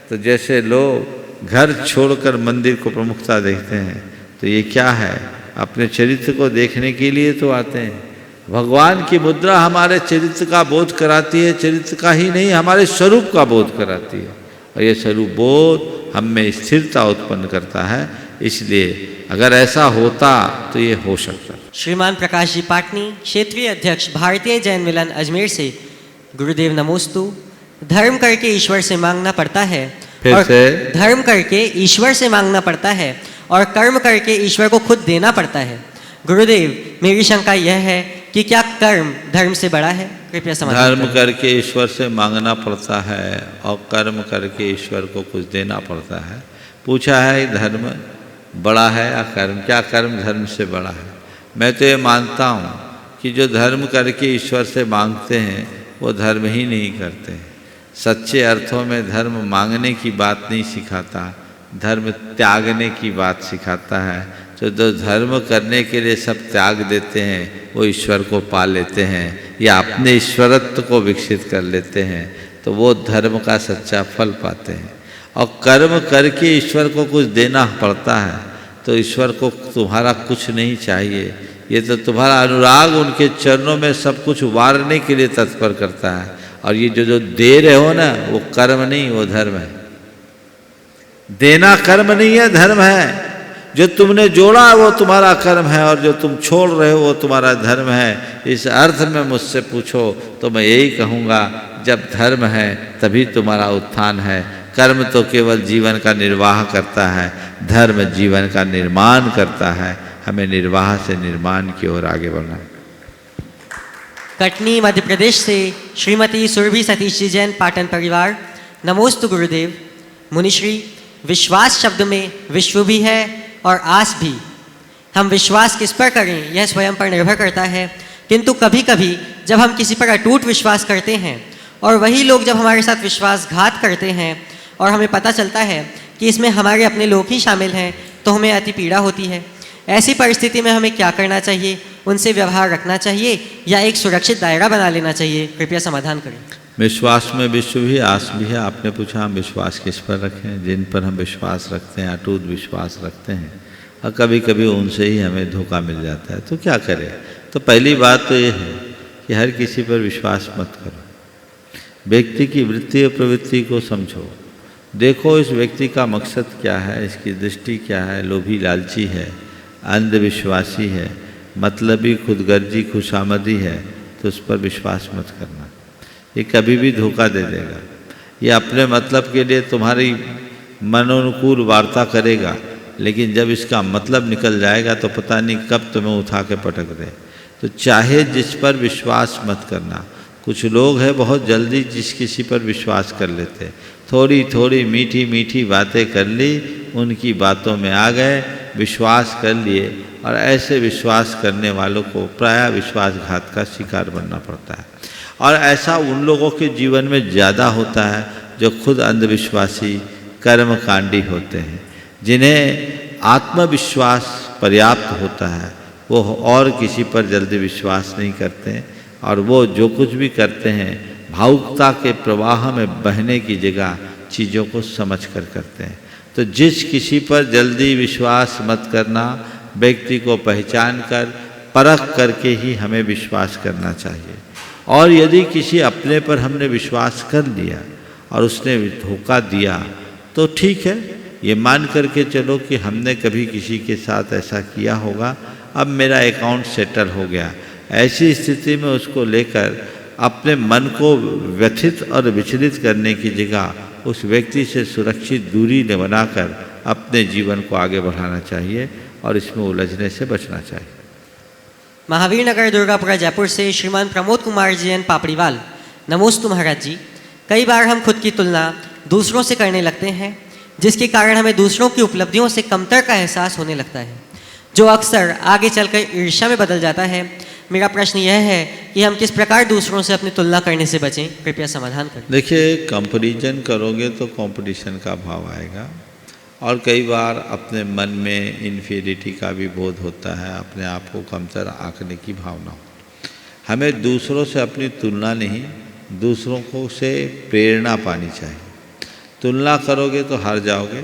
तो जैसे लोग घर छोड़कर मंदिर को प्रमुखता देखते हैं, तो ये क्या है? अपने चरित्र को देखने के लिए तो आते हैं। भगवान की मुद्रा हमारे चरित्र का बोध कराती है, चरित्र का ही नहीं हमारे स्वरूप का बोध कराती है, और ये स्वरूप बोध हम में स्थिरता उत्पन्न करता है। इसलिए अगर ऐसा होता तो ये हो सकता। श्रीमान प्रकाश जी पाटनी, क्षेत्रीय अध्यक्ष भारतीय जैन मिलन अजमेर से, गुरुदेव नमोस्तु। धर्म करके ईश्वर से मांगना पड़ता है, फिर से धर्म करके ईश्वर से मांगना पड़ता है और कर्म करके ईश्वर को खुद देना पड़ता है। गुरुदेव, मेरी शंका यह है कि क्या कर्म धर्म से बड़ा है? कृपया समाधान धर्म करके ईश्वर से मांगना पड़ता है और कर्म करके ईश्वर को कुछ देना पड़ता है। पूछा है धर्म बड़ा है या कर्म? क्या कर्म धर्म से बड़ा है? मैं तो ये मानता हूँ कि जो धर्म करके ईश्वर से मांगते हैं वो धर्म ही नहीं करते हैं। सच्चे अर्थों में धर्म मांगने की बात नहीं सिखाता, धर्म त्यागने की बात सिखाता है। तो जो धर्म करने के लिए सब त्याग देते हैं वो ईश्वर को पा लेते हैं या अपने ईश्वरत्व को विकसित कर लेते हैं, तो वो धर्म का सच्चा फल पाते हैं। और कर्म करके ईश्वर को कुछ देना पड़ता है, तो ईश्वर को तुम्हारा कुछ नहीं चाहिए, ये तो तुम्हारा अनुराग उनके चरणों में सब कुछ वारने के लिए तत्पर करता है। और ये जो दे रहे हो ना, वो कर्म नहीं, वो धर्म है। देना कर्म नहीं है, धर्म है। जो तुमने जोड़ा वो तुम्हारा कर्म है, और जो तुम छोड़ रहे हो वो तुम्हारा धर्म है। इस अर्थ में मुझसे पूछो तो मैं यही कहूँगा, जब धर्म है तभी तुम्हारा उत्थान है। कर्म तो केवल जीवन का निर्वाह करता है, धर्म जीवन का निर्माण करता है। हमें निर्वाह से निर्माण की ओर आगे बढ़ना है। कटनी मध्य प्रदेश से श्रीमती सुरभि सतीश जी जैन पाटन परिवार, नमोस्तु गुरुदेव। मुनिश्री, विश्वास शब्द में विश्व भी है और आस भी। हम विश्वास किस पर करें यह स्वयं पर निर्भर करता है, किंतु कभी कभी जब हम किसी पर अटूट विश्वास करते हैं और वही लोग जब हमारे साथ विश्वासघात करते हैं और हमें पता चलता है कि इसमें हमारे अपने लोग ही शामिल हैं, तो हमें अति पीड़ा होती है। ऐसी परिस्थिति में हमें क्या करना चाहिए? उनसे व्यवहार रखना चाहिए या एक सुरक्षित दायरा बना लेना चाहिए? कृपया समाधान करें। विश्वास में विश्व भी, आस भी है। आपने पूछा हम विश्वास किस पर रखें? जिन पर हम विश्वास रखते हैं, अटूट विश्वास रखते हैं, और कभी कभी उनसे ही हमें धोखा मिल जाता है, तो क्या करें? तो पहली बात तो ये है कि हर किसी पर विश्वास मत करो। व्यक्ति की वृत्ति और प्रवृत्ति को समझो, देखो इस व्यक्ति का मकसद क्या है, इसकी दृष्टि क्या है, लोभी लालची है, अंधविश्वासी है, मतलबी, खुदगर्जी, खुशामदी है तो उस पर विश्वास मत करना। ये कभी भी धोखा दे देगा। ये अपने मतलब के लिए तुम्हारी मनोनुकूल वार्ता करेगा, लेकिन जब इसका मतलब निकल जाएगा तो पता नहीं कब तुम्हें उठा के पटक दे। तो चाहे जिस पर विश्वास मत करना। कुछ लोग हैं बहुत जल्दी जिस किसी पर विश्वास कर लेते, थोड़ी थोड़ी मीठी मीठी बातें कर ली, उनकी बातों में आ गए, विश्वास कर लिए, और ऐसे विश्वास करने वालों को प्रायः विश्वासघात का शिकार बनना पड़ता है। और ऐसा उन लोगों के जीवन में ज़्यादा होता है जो खुद अंधविश्वासी, कर्मकांडी होते हैं। जिन्हें आत्मविश्वास पर्याप्त होता है वो और किसी पर जल्दी विश्वास नहीं करते, और वो जो कुछ भी करते हैं भावुकता के प्रवाह में बहने की जगह चीज़ों को समझ कर करते हैं। तो जिस किसी पर जल्दी विश्वास मत करना, व्यक्ति को पहचान कर परख करके ही हमें विश्वास करना चाहिए। और यदि किसी अपने पर हमने विश्वास कर लिया और उसने धोखा दिया तो ठीक है, ये मान करके चलो कि हमने कभी किसी के साथ ऐसा किया होगा, अब मेरा अकाउंट सेटल हो गया। ऐसी स्थिति में उसको लेकर अपने मन को व्यथित और विचलित करने की जगह उस व्यक्ति से सुरक्षित दूरी बनाकर अपने जीवन को आगे बढ़ाना चाहिए और इसमें उलझने से बचना चाहिए। महावीर नगर दुर्गापुरा जयपुर से श्रीमान प्रमोद कुमार जी एन पापड़ीवाल। नमोस्तु महाराज जी। कई बार हम खुद की तुलना दूसरों से करने लगते हैं, जिसके कारण हमें दूसरों की उपलब्धियों से कमतर का एहसास होने लगता है, जो अक्सर आगे चलकर ईर्ष्या में बदल जाता है। मेरा प्रश्न यह है कि हम किस प्रकार दूसरों से अपनी तुलना करने से बचें, कृपया समाधान करें। देखिए, कंपैरिजन करोगे तो कंपटीशन का भाव आएगा, और कई बार अपने मन में इन्फीरियरिटी का भी बोध होता है, अपने आप को कमतर आंकने की भावना हो। हमें दूसरों से अपनी तुलना नहीं, दूसरों को से प्रेरणा पानी चाहिए। तुलना करोगे तो हार जाओगे।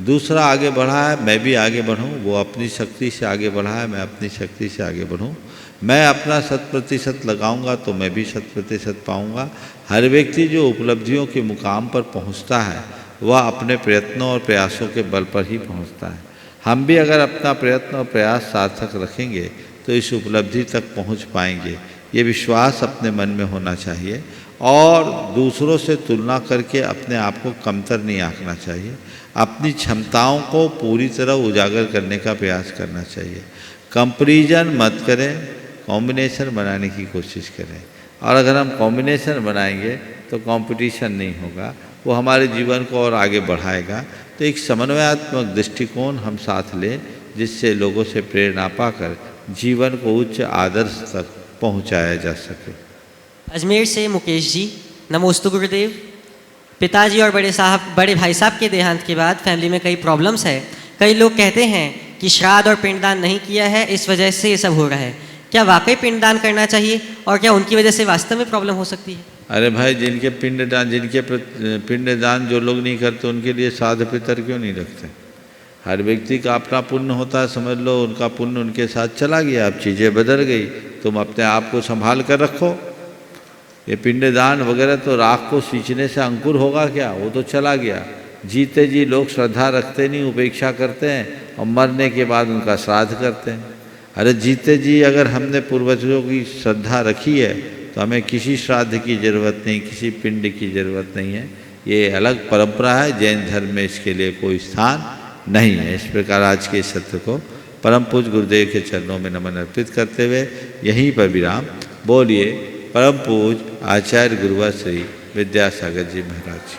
दूसरा आगे बढ़ा है, मैं भी आगे बढ़ूं, वो अपनी शक्ति से आगे बढ़ा है, मैं अपनी शक्ति से आगे बढ़ूं, मैं अपना 100% लगाऊंगा तो मैं भी 100% पाऊंगा। हर व्यक्ति जो उपलब्धियों के मुकाम पर पहुंचता है वह अपने प्रयत्नों और प्रयासों के बल पर ही पहुंचता है। हम भी अगर अपना प्रयत्न और प्रयास सार्थक रखेंगे तो इस उपलब्धि तक पहुंच पाएंगे। ये विश्वास अपने मन में होना चाहिए, और दूसरों से तुलना करके अपने आप को कमतर नहीं आंकना चाहिए। अपनी क्षमताओं को पूरी तरह उजागर करने का प्रयास करना चाहिए। कंपैरिजन मत करें, कॉम्बिनेशन बनाने की कोशिश करें। और अगर हम कॉम्बिनेशन बनाएंगे तो कंपटीशन नहीं होगा, वो हमारे जीवन को और आगे बढ़ाएगा। तो एक समन्वयात्मक दृष्टिकोण हम साथ लें, जिससे लोगों से प्रेरणा पाकर जीवन को उच्च आदर्श तक पहुंचाया जा सके। अजमेर से मुकेश जी। नमोस्तु गुरुदेव। पिताजी और बड़े भाई साहब के देहांत के बाद फैमिली में कई प्रॉब्लम्स है। कई लोग कहते हैं कि श्राद्ध और पिंडदान नहीं किया है, इस वजह से ये सब हो रहा है। क्या वाकई पिंडदान करना चाहिए, और क्या उनकी वजह से वास्तव में प्रॉब्लम हो सकती है? अरे भाई, जिनके पिंडदान जो लोग नहीं करते उनके लिए श्राद्ध पितर क्यों नहीं रखते? हर व्यक्ति का अपना पुण्य होता है, समझ लो उनका पुण्य उनके साथ चला गया, अब चीज़ें बदल गई, तुम अपने आप को संभाल कर रखो। ये पिंडदान वगैरह तो राख को सींचने से अंकुर होगा क्या? वो तो चला गया। जीते जी लोग श्रद्धा रखते नहीं, उपेक्षा करते हैं, और मरने के बाद उनका श्राद्ध करते हैं। अरे जीते जी अगर हमने पूर्वजों की श्रद्धा रखी है तो हमें किसी श्राद्ध की ज़रूरत नहीं, किसी पिंड की ज़रूरत नहीं है। ये अलग परंपरा है, जैन धर्म में इसके लिए कोई स्थान नहीं है। इस प्रकार आज के सत्र को परम पूज्य गुरुदेव के चरणों में नमन अर्पित करते हुए यहीं पर विराम। बोलिए परम पूज्य आचार्य गुरुवर श्री विद्यासागर जी महाराज।